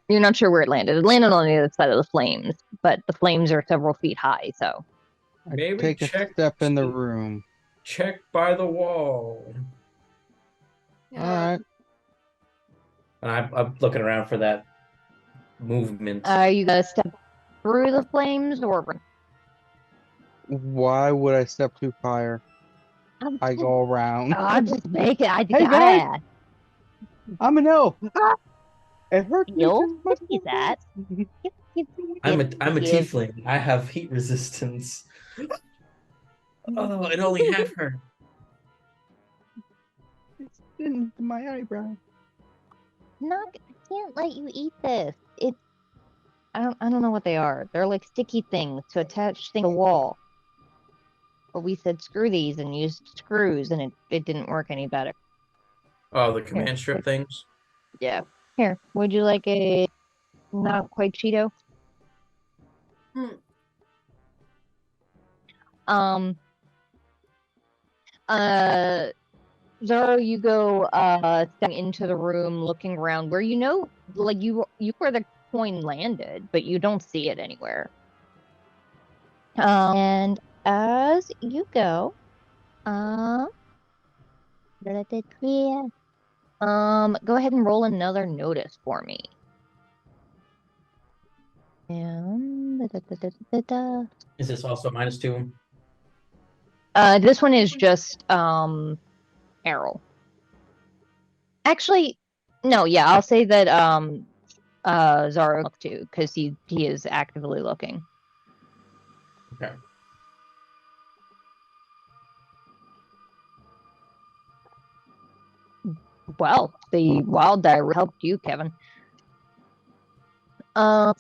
You're not sure where it landed. It landed on the other side of the flames, but the flames are several feet high, so. Maybe Take a check step in the room. Check by the wall. All right. And I'm looking around for that movement. Are you gonna step through the flames or run? Why would I step through fire? I go around. I'm just making. Hey, guys! I'm an elf. It hurts me You'll just much. see that. I'm a tiefling. I have heat resistance. Oh, it only half hurt. It's into my eyebrow. I can't let you eat this. I don't know what they are. They're like sticky things to attach things to the wall. But we said screw these and used screws, and it didn't work any better. Oh, the command strip things? Yeah. Here, would you like a not quite Cheeto? Um. Zaro, you go stepping into the room, looking around where like you where the coin landed, but you don't see it anywhere. And as you go, go ahead and roll another notice for me. And Is this also -2? this one is just Aarrol. Actually, no, yeah, I'll say that Zaro look too, because he is actively looking. Okay. Well, the wild die helped you, Kevin. So,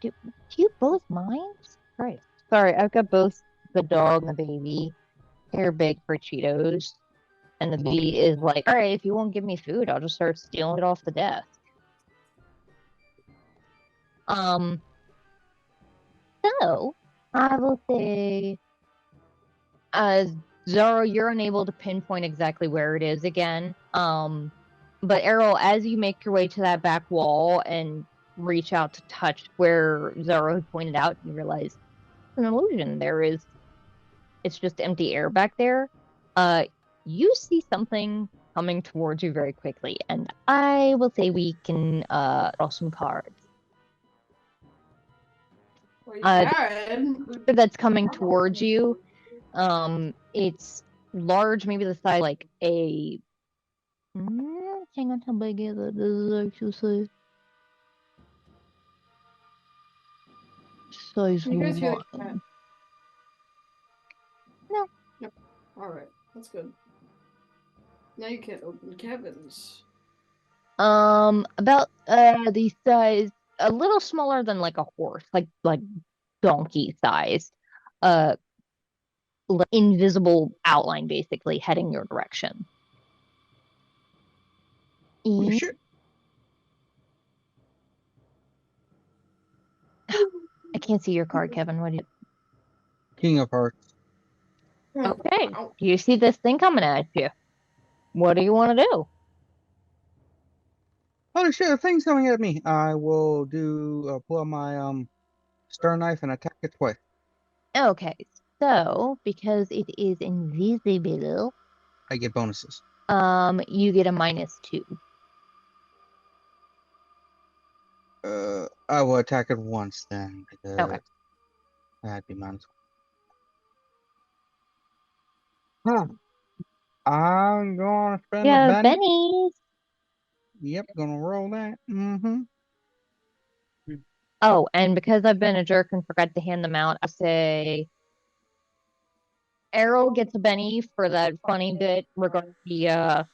do you both mind? Right. Sorry, I've got both the dog and the baby. They're big for Cheetos. And the baby is like, all right, if you won't give me food, I'll just start stealing it off the desk. So, I will say, Zaro, you're unable to pinpoint exactly where it is again. But Aarrol, as you make your way to that back wall and reach out to touch where Zaro had pointed out, you realize it's an illusion. It's just empty air back there. You see something coming towards you very quickly, and I will say we can draw some cards. That's coming towards you. It's large, maybe the size like a. Hang on, how big is it? This is actually size You guys hear the 1. cat? No. Yep. All right, that's good. Now you can't open Kevin's. About the size, a little smaller than like a horse, like donkey size. Invisible outline basically heading your direction. Oh, shit. I can't see your card, Kevin. What do you? King of Hearts. Okay. Ow. You see this thing coming at you. What do you want to do? Holy shit, the thing's coming at me. I will pull out my stern knife and attack it twice. Okay, so because it is invisible, I get bonuses. you get a -2. I will attack it once then, because Okay. that'd be -1. Huh. I'm gonna spend the Yeah, Benny. bennies. Yep, gonna roll that. Mm-hmm. Oh, and because I've been a jerk and forgot to hand them out, I say Aarrol gets a Benny for that funny bit regarding the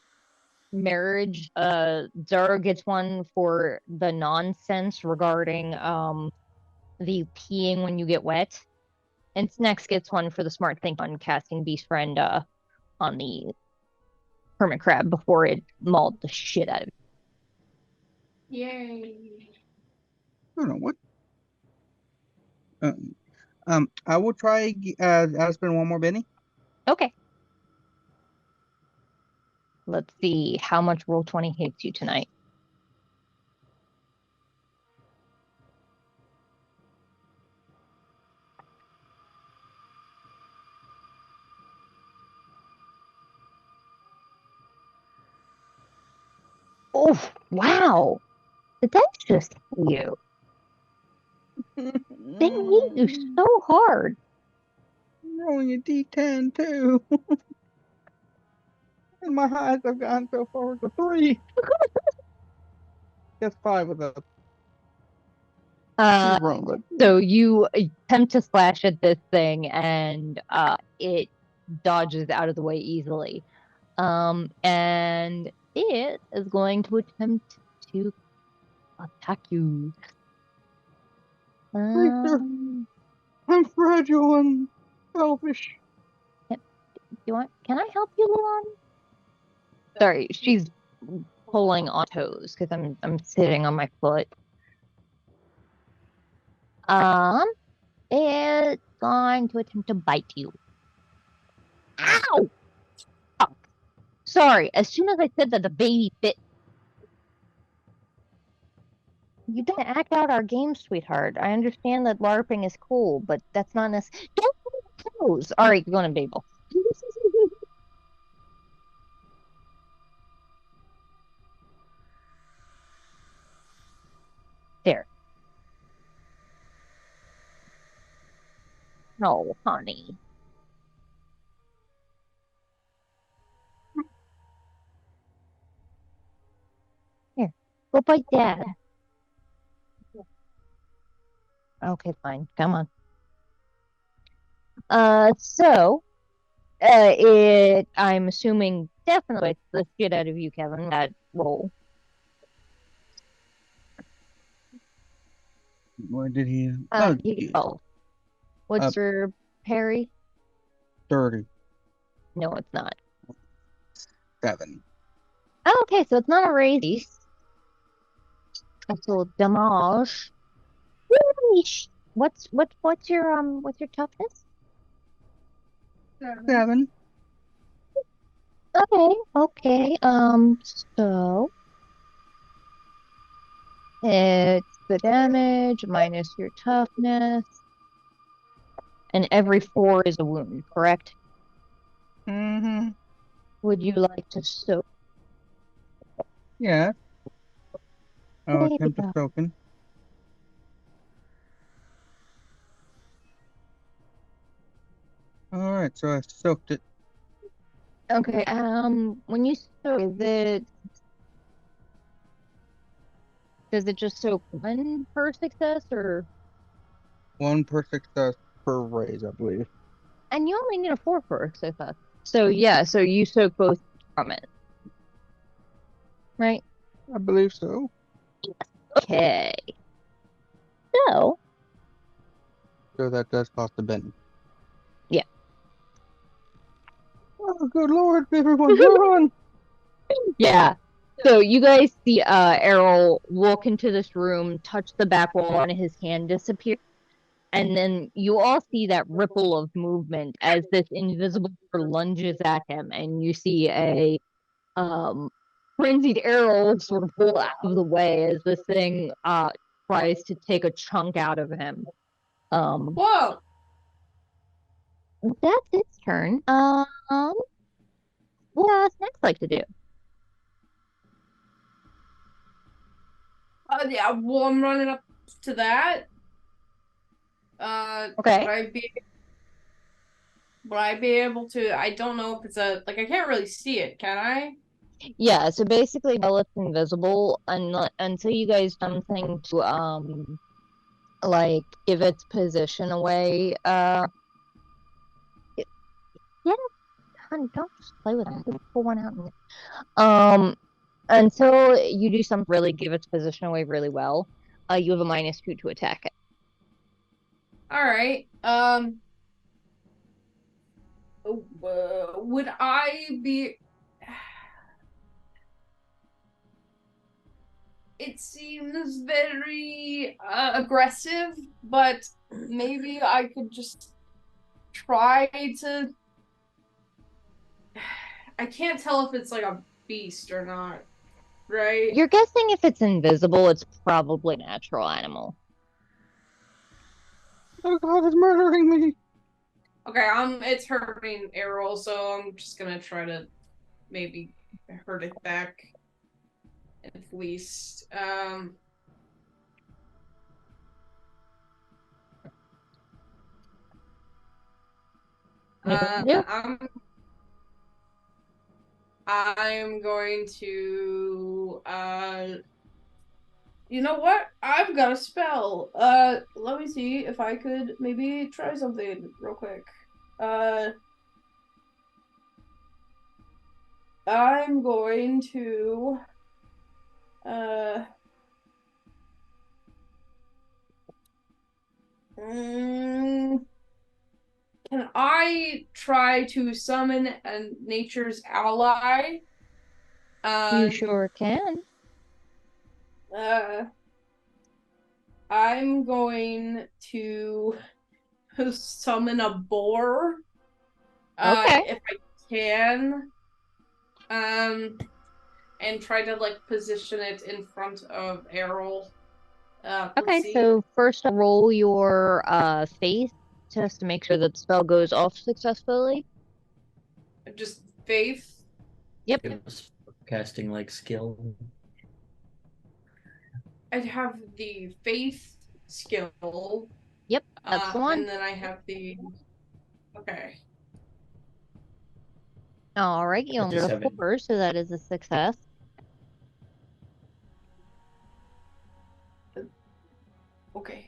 marriage. Zaro gets one for the nonsense regarding the peeing when you get wet. And Snax gets one for the smart thing on casting Beast Friend on the hermit crab before it mauled the shit out of it. Yay. I don't know what. I will try. I'll spend one more Benny. Okay. Let's see how much Roll20 hates you tonight. Oh, wow. Did that just hit you? They hit you so hard. Rolling a D10 too. And my highs have gone so far with a 3. That's 5 with a. She's wrong, but So you attempt to slash at this thing and it dodges out of the way easily. And it is going to attempt to attack you. I'm fragile and selfish. Can I help you, Luan? Sorry, she's pulling on toes because I'm sitting on my foot. It's going to attempt to bite you. Ow! Oh, sorry, as soon as I said that, the baby bit. You don't act out our game, sweetheart. I understand that LARPing is cool, but that's not necessary. Don't pull toes. All right, you're going to Babel. There. No, honey. Here, go bite Dad. Okay, fine. Come on. I'm assuming definitely bites the shit out of you, Kevin. That roll. What did he? What's your parry? 30. No, it's not. 7. Oh, okay, so it's not a raise. It's a damage. What's your toughness? 7. Okay. So it's the damage minus your toughness, and every 4 is a wound, correct? Mm-hmm. Would you like to soak? Yeah. I'll attempt to soaking. All right, so I soaked it. Okay. When you soak, does it just soak 1 per success, or? 1 per success per raise, I believe. And you only need a 4 per success. So yeah, so you soak both from it, right? I believe so. Okay. So that does cost a Benny. yeah. Oh, good lord, everyone, run! Yeah. So you guys see Aarrol walk into this room, touch the back wall, and his hand disappear. And then you all see that ripple of movement as this invisible lunges at him, and you see a frenzied arrow sort of pull out of the way as this thing tries to take a chunk out of him. Whoa! That's its turn. What does Snax like to do? Yeah, well, I'm running up to that. Okay. Would I be able to? I don't know if it's I can't really see it, can I? Yeah, so basically while it's invisible until you guys do something to like give its position away. Honey, don't just play with them. Pull one out and until you do something really give its position away really well, you have a -2 to attack it. All right. Would I be? It seems very aggressive, but maybe I could just try to. I can't tell if it's like a beast or not, right? You're guessing if it's invisible, it's probably a natural animal. Oh God, it's murdering me. Okay, it's hurting Aarrol, so I'm just gonna try to maybe hurt it back. At least. I'm going to you know what? I've got a spell. Let me see if I could maybe try something real quick. I'm going to can I try to summon a nature's ally? You sure can. I'm going to summon a boar. Okay. If I can. And try to like position it in front of Aarrol. Okay, so first roll your faith just to make sure that the spell goes off successfully. Just faith. Yep. Casting like skill. I have the faith skill. Yep, that's the one. And then I have the. Okay. All right, you only got a 4, so that is a success. Okay.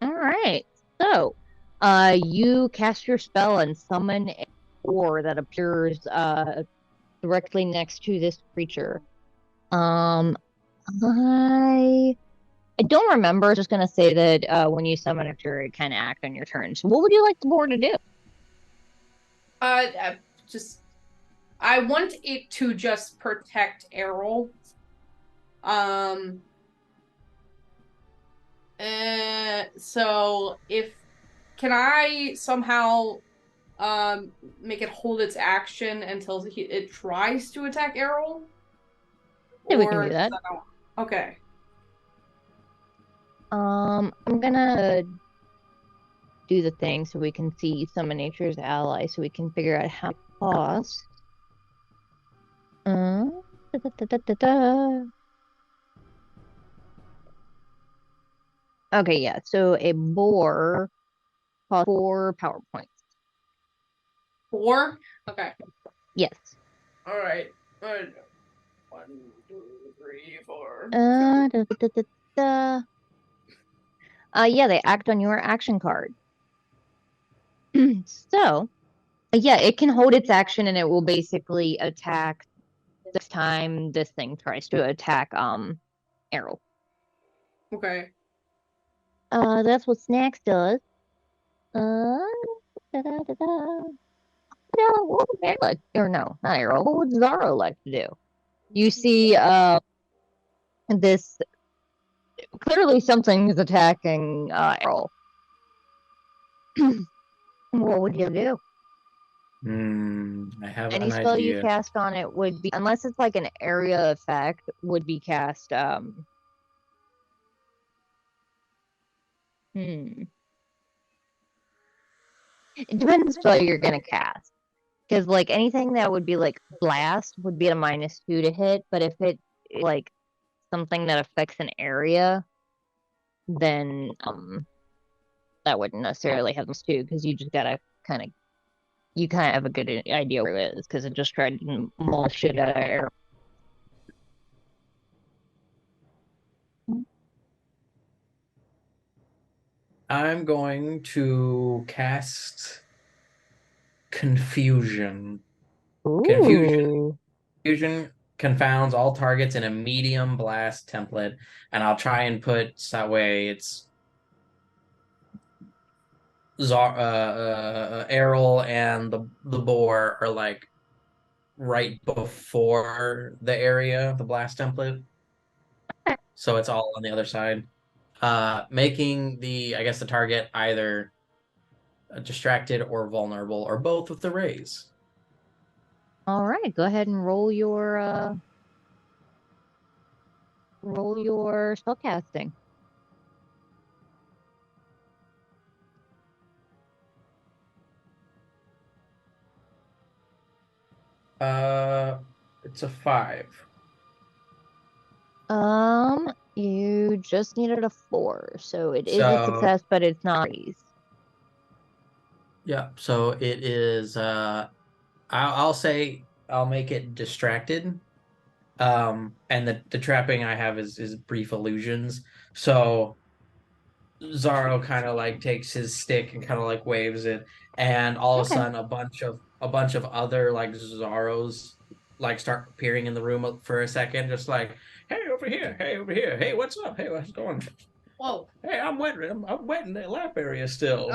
All right, so you cast your spell and summon a boar that appears directly next to this creature. I don't remember. I was just gonna say that when you summon a creature, it can act on your turn. So, what would you like the boar to do? I want it to just protect Aarrol. So can I somehow make it hold its action until it tries to attack Aarrol? Yeah, we can do that. Okay. I'm gonna do the thing so we can see summon nature's ally, so we can figure out how it costs. Okay, yeah. So a boar costs 4 power points. 4? Okay. Yes. All right. 1, 2, 3, 4. Yeah, they act on your action card. So, yeah, it can hold its action and it will basically attack this time this thing tries to attack Aarrol. Okay. That's what Snax does. What would Aarrol like? Or no, not Aarrol. What would Zaro like to do? You see this clearly something is attacking Aarrol. What would you do? I have Any an spell you idea. cast on it would be, unless it's like an area effect, would be cast. It depends on the spell you're gonna cast. Because like anything that would be like blast would be at a -2 to hit, but if it like something that affects an area, then that wouldn't necessarily have this too, because you just gotta kind of have a good idea where it is, because it just tried to maul shit out of air. I'm going to cast Confusion. Ooh. Confusion confounds all targets in a medium blast template, and I'll try and put so that way it's Aarrol and the boar are like right before the area, the blast template. So it's all on the other side. Making the target either distracted or vulnerable, or both with the raise. All right, go ahead and roll your spellcasting. It's a 5. You just needed a 4, so it is a success, but it's not raised. Yeah, so it is. I'll say I'll make it distracted. And the trapping I have is brief illusions. So Zaro kind of like takes his stick and kind of like waves it, and all of a sudden a bunch of other like Zaros like start appearing in the room for a second, just like, hey over here, hey what's up, hey what's going? Whoa. Hey, I'm wet in the lap area still.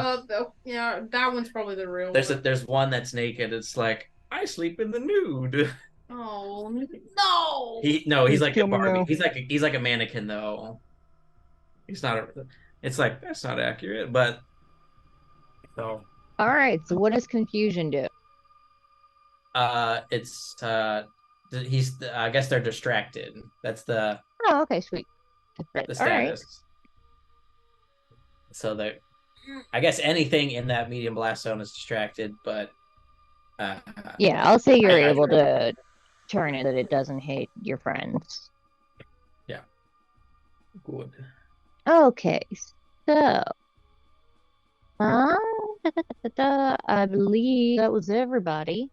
Yeah, that one's probably the real There's one. there's one that's naked. It's like, I sleep in the nude. Oh no. He's like a kill me Barbie. now. He's like a mannequin though. He's not a. It's like, that's not accurate, but so. All right, so what does confusion do? It's he's. I guess they're distracted. That's the. Oh, okay, sweet. The status. Right. So that, I guess anything in that medium blast zone is distracted, but. Yeah, I'll say you're able to turn it that it doesn't hit your friends. Yeah. Good. Okay, so I believe that was everybody.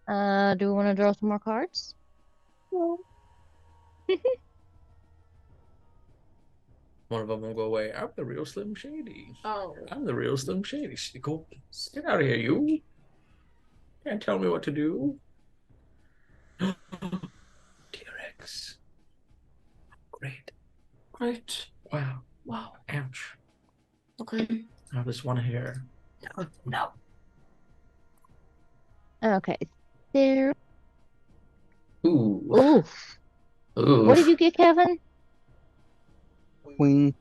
Do we want to draw some more cards? No. One of them will go away. I'm the real Slim Shady. Oh. I'm the real Slim Shady. Go, get out of here, you. Can't tell me what to do. T-Rex. Great. Wow. Ouch. Okay. Oh, this one hair. No. Okay. There. Ooh. Oof. What did you get, Kevin? Queen.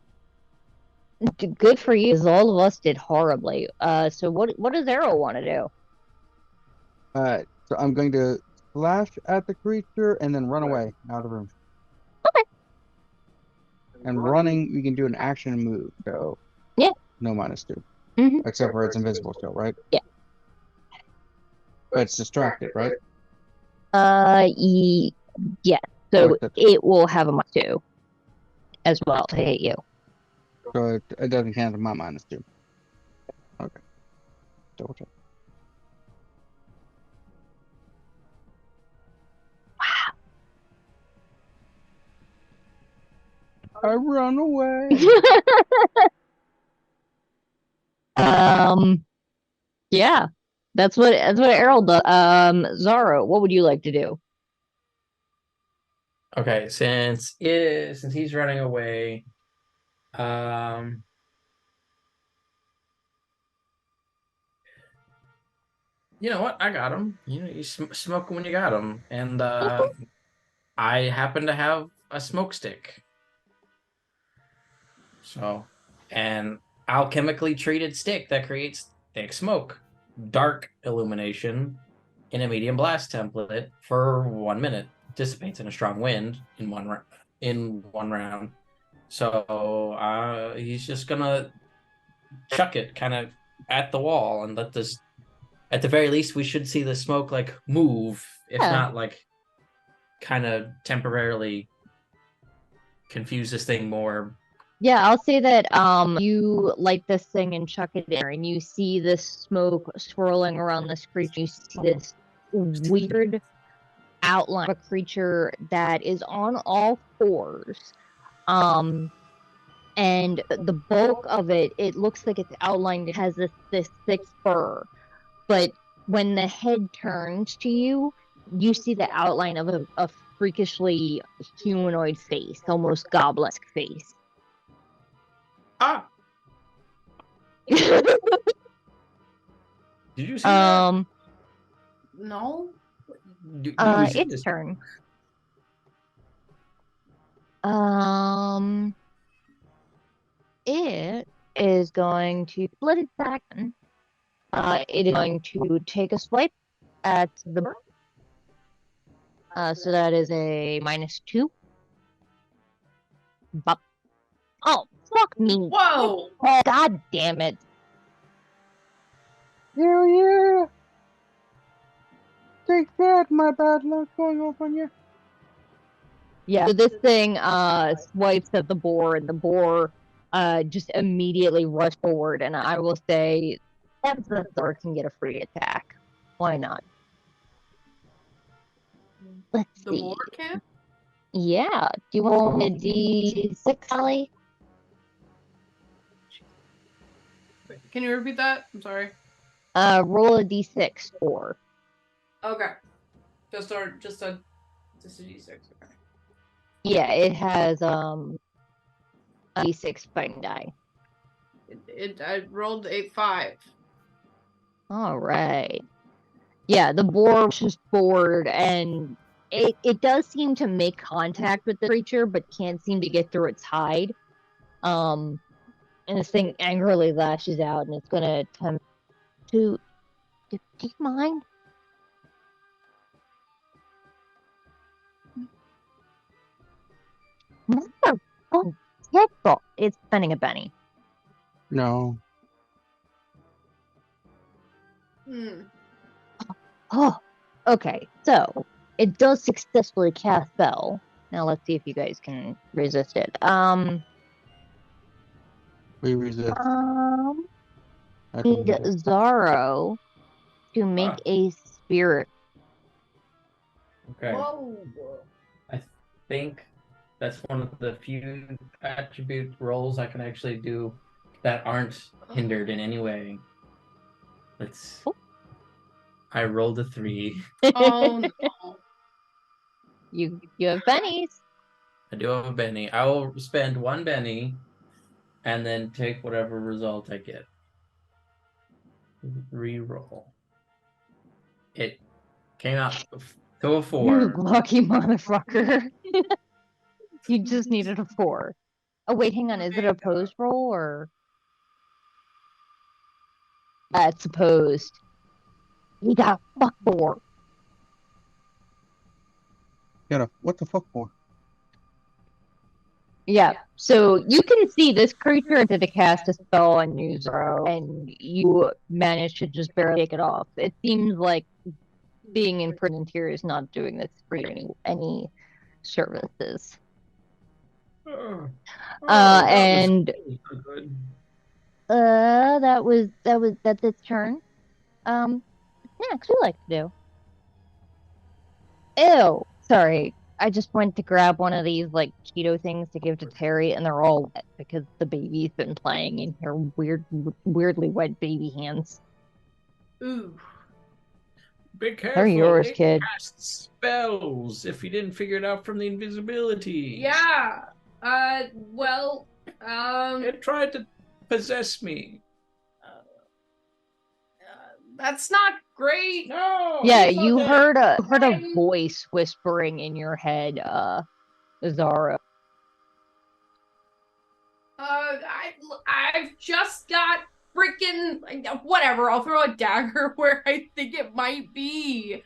Good for you, because all of us did horribly. So what does Aarrol want to do? Alright, so I'm going to slash at the creature and then run away out of the room. Okay. And running, you can do an action move, so yeah, no -2. Mm-hmm. Except for it's invisible still, right? Yeah. But it's distracted, right? Yeah. So it will have a -2 as well to hit you. So it doesn't cancel my -2. Okay. Double check. Wow. I run away. Yeah. That's what Aarrol does. Zaro, what would you like to do? Okay, since he's running away, you know what? I got him. You know, you smoke when you got him, and I happen to have a smoke stick. So, an alchemically treated stick that creates thick smoke, dark illumination in a medium blast template for 1 minute. Dissipates in a strong wind in one round. So he's just gonna chuck it kind of at the wall and let this. At the very least, we should see the smoke like move, if Yeah. not like kind of temporarily confuse this thing more. Yeah, I'll say that you light this thing and chuck it in, and you see this smoke swirling around this creature. You see this weird outline of a creature that is on all fours. And the bulk of it looks like it's outlined. It has this thick fur, but when the head turns to you, you see the outline of a freakishly humanoid face, almost goblin-esque face. Ah! Did you see that? No. Its turn. It is going to split its action. It is going to take a swipe at the bird. So that is a -2. Bop. Oh, fuck me. Whoa! Oh, God damn it. Hell yeah! Take that, my bad luck going off on you. Yeah, so this thing swipes at the boar, and the boar just immediately rushes forward, and I will say that the Thor can get a free attack. Why not? Let's The see. boar can? Yeah. Do you want a D6, Callie? Can you repeat that? I'm sorry. Roll a D6 for. Okay. Just a D6. Okay. Yeah, it has a D6 fighting die. I rolled a 5. All right. Yeah, the boar pushes forward, and it does seem to make contact with the creature, but can't seem to get through its hide. And this thing angrily lashes out, and it's going to attempt to take mine. Motherfucking catfolk. It's spending a penny. No. Oh, okay. So it does successfully cast spell. Now let's see if you guys can resist it. We resist. I Need can resist. Zaro to make a spirit. Okay. Whoa. I think that's one of the few attribute rolls I can actually do that aren't hindered in any way. Let's. Oh. I rolled a 3. Oh no. You have pennies. I do have a Benny. I will spend 1 Benny and then take whatever result I get. Reroll. It came out to a 4. You lucky motherfucker. You just needed a 4. Oh wait, hang on. Is it opposed roll or? It's opposed. You got a fuck 4. What the fuck for? Yeah, so you can see this creature did to cast a spell on you, Zaro, and you managed to just barely take it off. It seems like being in prison here is not doing this for you any services. And that's its turn. Snax, we like to do. Ew, sorry. I just went to grab one of these like Cheeto things to give to Terry, and they're all wet because the baby's been playing in her weirdly wet baby hands. Ooh. Be careful. They're yours, it kid. casts spells if you didn't figure it out from the invisibility. Yeah. Well, It tried to possess me. that's not great. No. Yeah, it's not you that. heard a voice whispering in your head, Zaro. I've just got freaking whatever. I'll throw a dagger where I think it might be.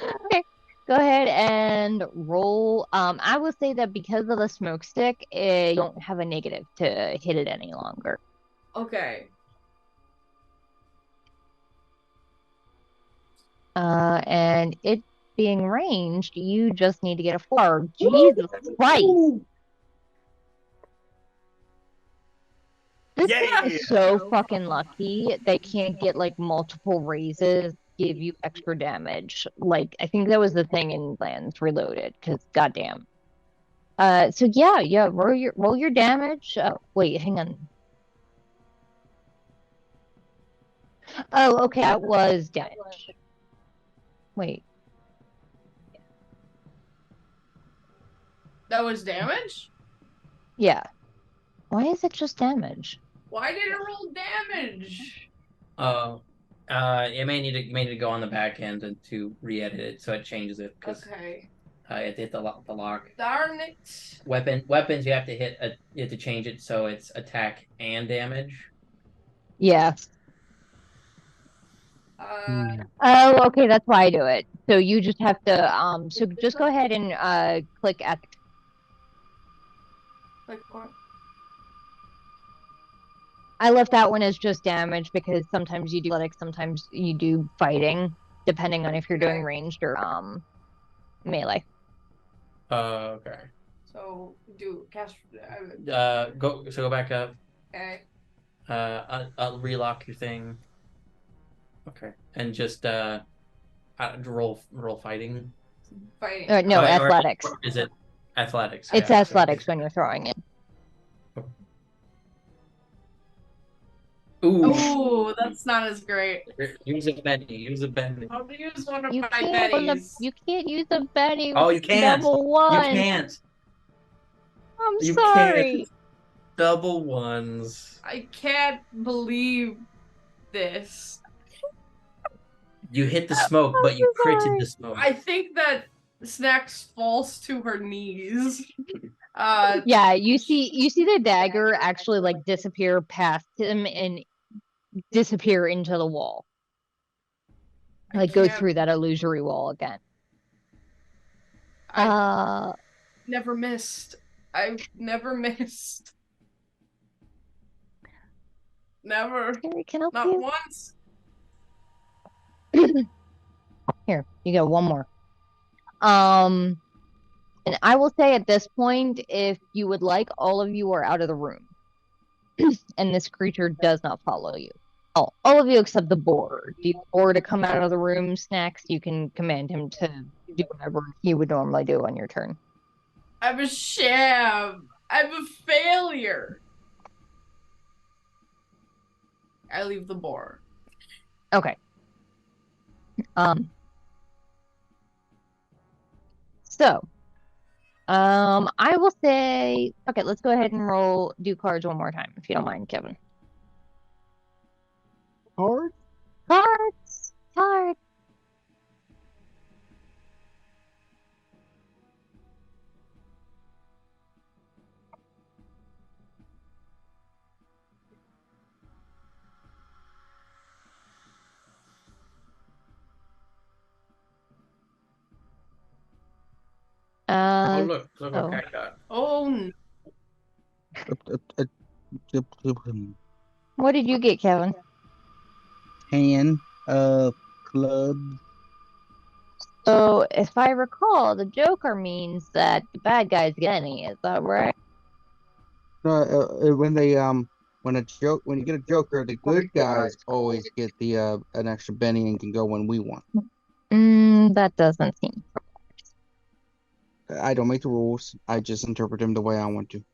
Okay, go ahead and roll. I will say that because of the smoke stick, you don't have a negative to hit it any longer. Okay. And it being ranged, you just need to get a 4. Jesus Christ! This guy Yeah. is so fucking lucky they can't get like multiple raises, give you extra damage. Like I think that was the thing in Lands Reloaded, because goddamn. So yeah, roll your damage. Wait, hang on. Oh, okay, that was damage. Wait, That was damage? yeah. Why is it just damage? Why did it roll damage? It may need to go on the back end and to re-edit it so it changes it because Okay. it hit the lock. Darn it. Weapons you have to you have to change it so it's attack and damage. Yeah. Oh, okay, that's why I do it. So you just have to so just go ahead and click at Like what? I left that one as just damage because sometimes you do athletics, sometimes you do fighting, depending on if you're doing ranged or melee. Okay. So do cast. Go back up. Okay. I'll relock your thing. Okay, and just roll fighting. Fighting. No, athletics. Or is it athletics? It's Yeah, athletics when you're throwing it. Ooh. Ooh, that's not as great. Use a Benny. Use a Benny. I'll use one of You my can't bennies. you can't use a Betty Oh, with you can't. double one. You can't. I'm You sorry. can't. Double ones. I can't believe this. You hit the smoke, but you critted the smoke. I think that Snax falls to her knees. Yeah, you see the dagger actually like disappear past him and disappear into the wall. Like go through that illusory wall again. Never missed. I've never missed. Never. Can I Not once. Here, you get one more. And I will say at this point, if you would like, all of you are out of the room. And this creature does not follow you. All of you except the boar. Do you boar to come out of the room, Snax? You can command him to do whatever he would normally do on your turn. I'm a sham. I'm a failure. I leave the boar. Okay. So, I will say, okay, let's go ahead and do cards one more time, if you don't mind, Kevin. Cards? Cards! Look what I got. Oh no. What did you get, Kevin? Hand of clubs. So, if I recall, the Joker means that the bad guys get any. Is that right? When you get a Joker, the good guys always get the an extra Benny and can go when we want. That doesn't seem. I don't make the rules. I just interpret them the way I want to.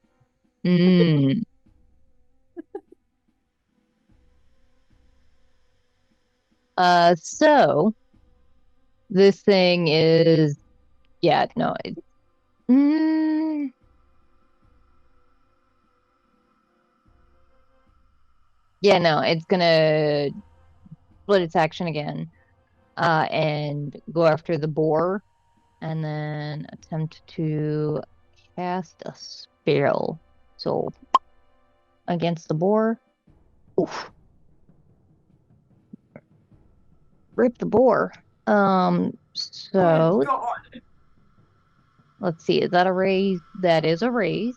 So this thing is, yeah, no, it's, yeah, no, it's gonna split its action again, and go after the boar, and then attempt to cast a spell. So against the boar. Oof. Rip the boar. So God. let's see. Is that a raise? That is a raise.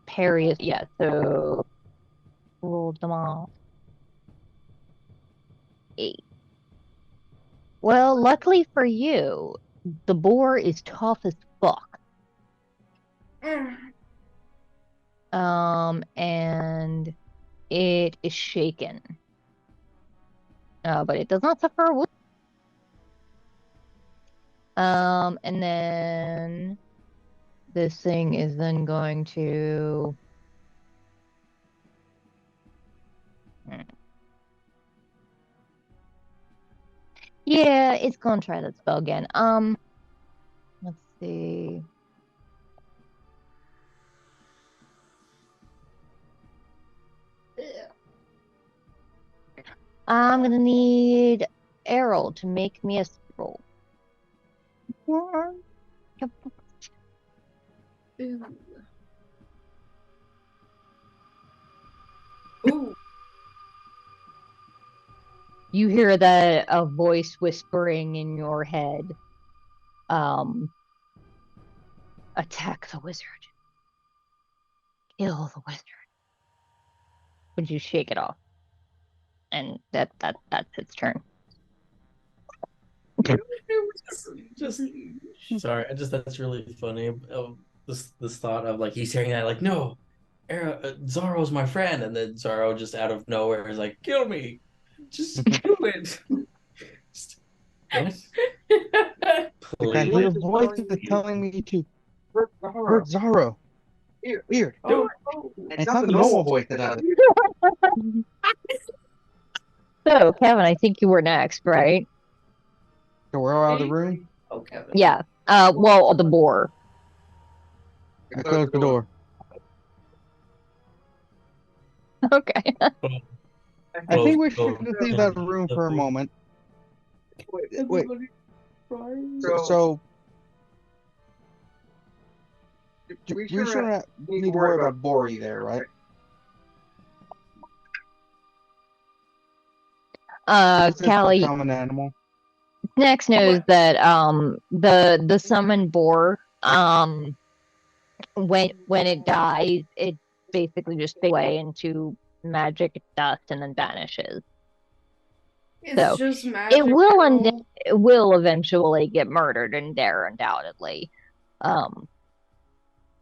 Parry is, yeah, so roll them all. 8. Well, luckily for you, the boar is tough as fuck. And it is shaken. But it does not suffer a wound. And then this thing is then going to yeah, it's gonna try that spell again. Let's see. I'm gonna need Aarrol to make me a roll. Ooh. You hear that a voice whispering in your head. Attack the wizard. Kill the wizard. Would you shake it off? And that's its turn. Just sorry, that's really funny. This thought of like he's hearing that like no, Zaro's my friend, and then Zaro just out of nowhere is like kill me, just do it. What? Like I hear Please. voices telling me to hurt Zaro. Weird. Oh, And it's not the normal voice that does it. So, Kevin, I think you were next, right? So we're all out of the room. oh, Kevin. Yeah. Well, the boar. I closed the door. Okay. I think we should just leave that room for a moment. Wait. So we shouldn't need to worry about Bori there, right? Callie, Common animal. Snax knows that the summoned boar when it dies, it basically just fades away into magic dust and then vanishes. It's So, just magic. It will eventually get murdered and there undoubtedly.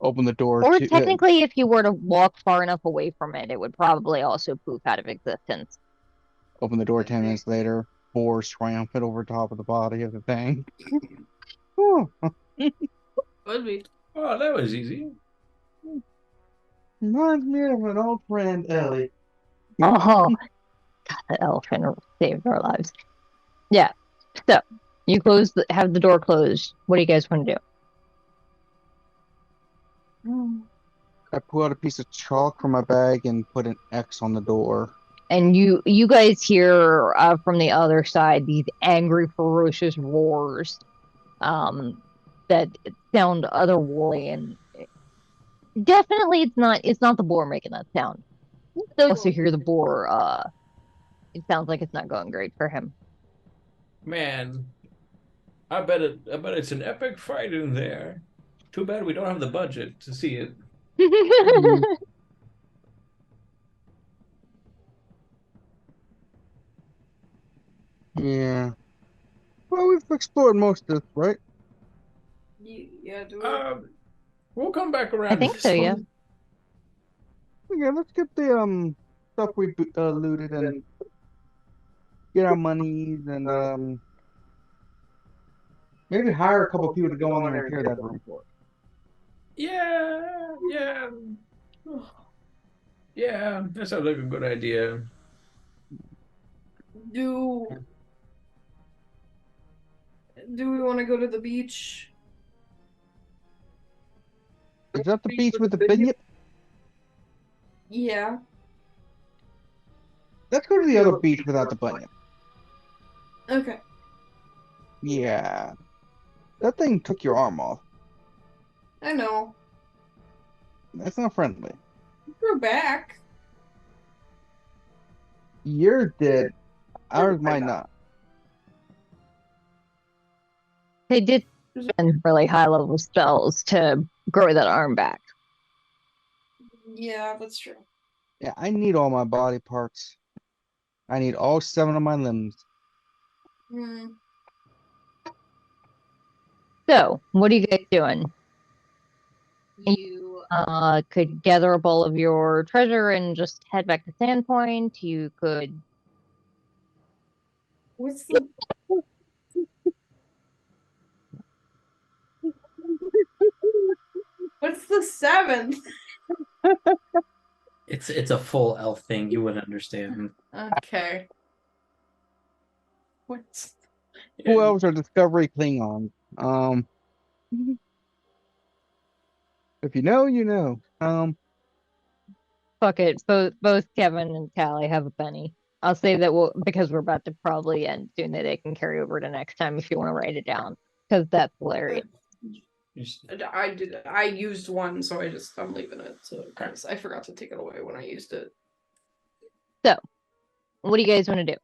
Open the door. Or technically, if you were to walk far enough away from it, it would probably also poof out of existence. Open the door 10 minutes later. Boars triumphant over top of the body of the thing. Could be. Oh, that was easy. Reminds me of an old friend, Ellie. Oh, God, that elephant saved our lives. Yeah. So you have the door closed. What do you guys want to do? I pull out a piece of chalk from my bag and put an X on the door. And you guys hear from the other side these angry, ferocious roars that sound otherworldly, and definitely it's not the boar making that sound. You also hear the boar. It sounds like it's not going great for him. Man, I bet it's an epic fight in there. Too bad we don't have the budget to see it. Yeah. Well, we've explored most of this, right? Yeah, do it. We'll come back around. I think so, yeah. Yeah, let's get the stuff we looted and get our monies and maybe hire a couple people to go in there and clear that room for us. Yeah, that sounds like a good idea. Do we want to go to the beach? Is that the beach with the Banyen? Yeah. Let's go to the other beach without the Banyen. Okay. Yeah. That thing took your arm off. I know. That's not friendly. We're back. Yours did. Ours might not. They did spend really high level spells to grow that arm back. Yeah, that's true. Yeah, I need all my body parts. I need all 7 of my limbs. Hmm. So, what are you guys doing? You could gather up all of your treasure and just head back to Sandpoint. You could. What's the What's the 7th? It's a full elf thing. You wouldn't understand. Okay. What's Who else are Discovery Klingons? If you know, you know. Fuck it. Both Kevin and Callie have a penny. I'll say that because we're about to probably end soon that they can carry over to next time if you want to write it down because that's hilarious. I used one, so I'm leaving it. So I forgot to take it away when I used it. So, what do you guys want to do?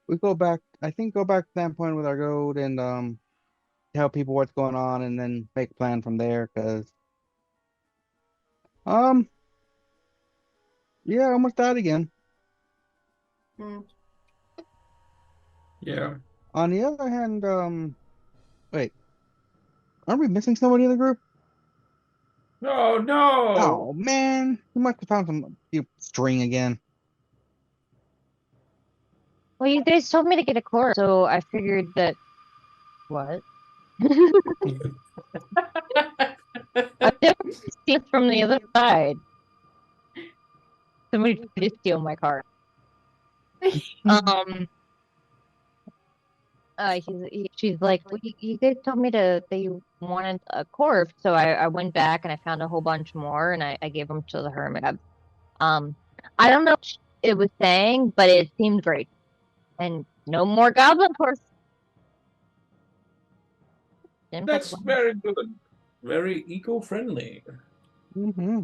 We go back. I think go back to that point with our gold and tell people what's going on, and then make a plan from there. Cause yeah, I almost died again. Hmm. Yeah. On the other hand, wait, aren't we missing somebody in the group? Oh no! Oh man, we must have found some string again. Well, you guys told me to get a core, so I figured that. What? I've never seen it from the other side. Somebody tried to steal my car. She's like, well, you guys told me that you wanted a corpse, so I went back and I found a whole bunch more, and I gave them to the hermit. I don't know what it was saying, but it seemed great. And no more goblin corpse. That's very good. Very eco-friendly. Mm-hmm.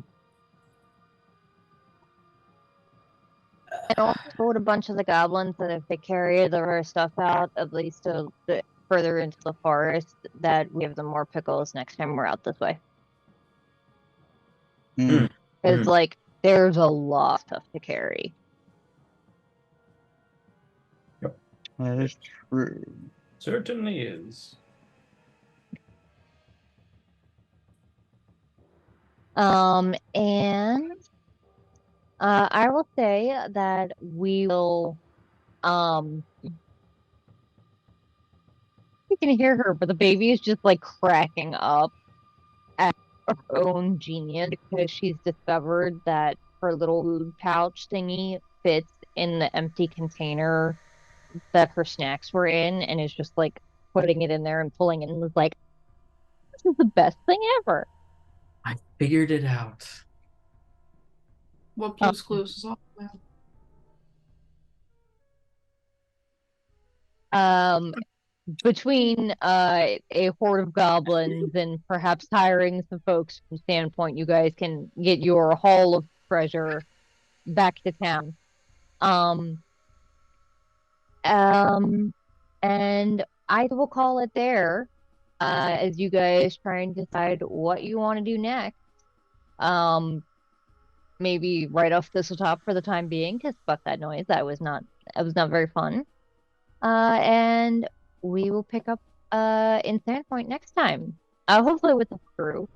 And also told a bunch of the goblins that if they carry the rare stuff out, at least further into the forest, that we have them more pickles next time we're out this way. Mm. It's like there's a lot of stuff to carry. Yep. That is true. Certainly is. And I will say that we will you can hear her, but the baby is just like cracking up at her own genius because she's discovered that her little food pouch thingy fits in the empty container that her snacks were in and is just like putting it in there and pulling it and was like, this is the best thing ever. I figured it out. What Blue's Clues is all about? Between a horde of goblins and perhaps hiring some folks from Sandpoint, you guys can get your haul of treasure back to town. And I will call it there, as you guys try and decide what you want to do next. Maybe write off Thistletop for the time being, because fuck that noise. That was not very fun. And we will pick up in Sandpoint next time. Hopefully with the crew.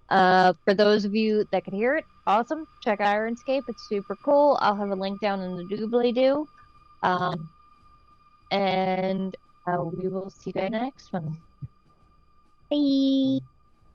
For those of you that could hear it, awesome. Check Ironscape. It's super cool. I'll have a link down in the doobly-doo. And we will see you guys next one. Bye.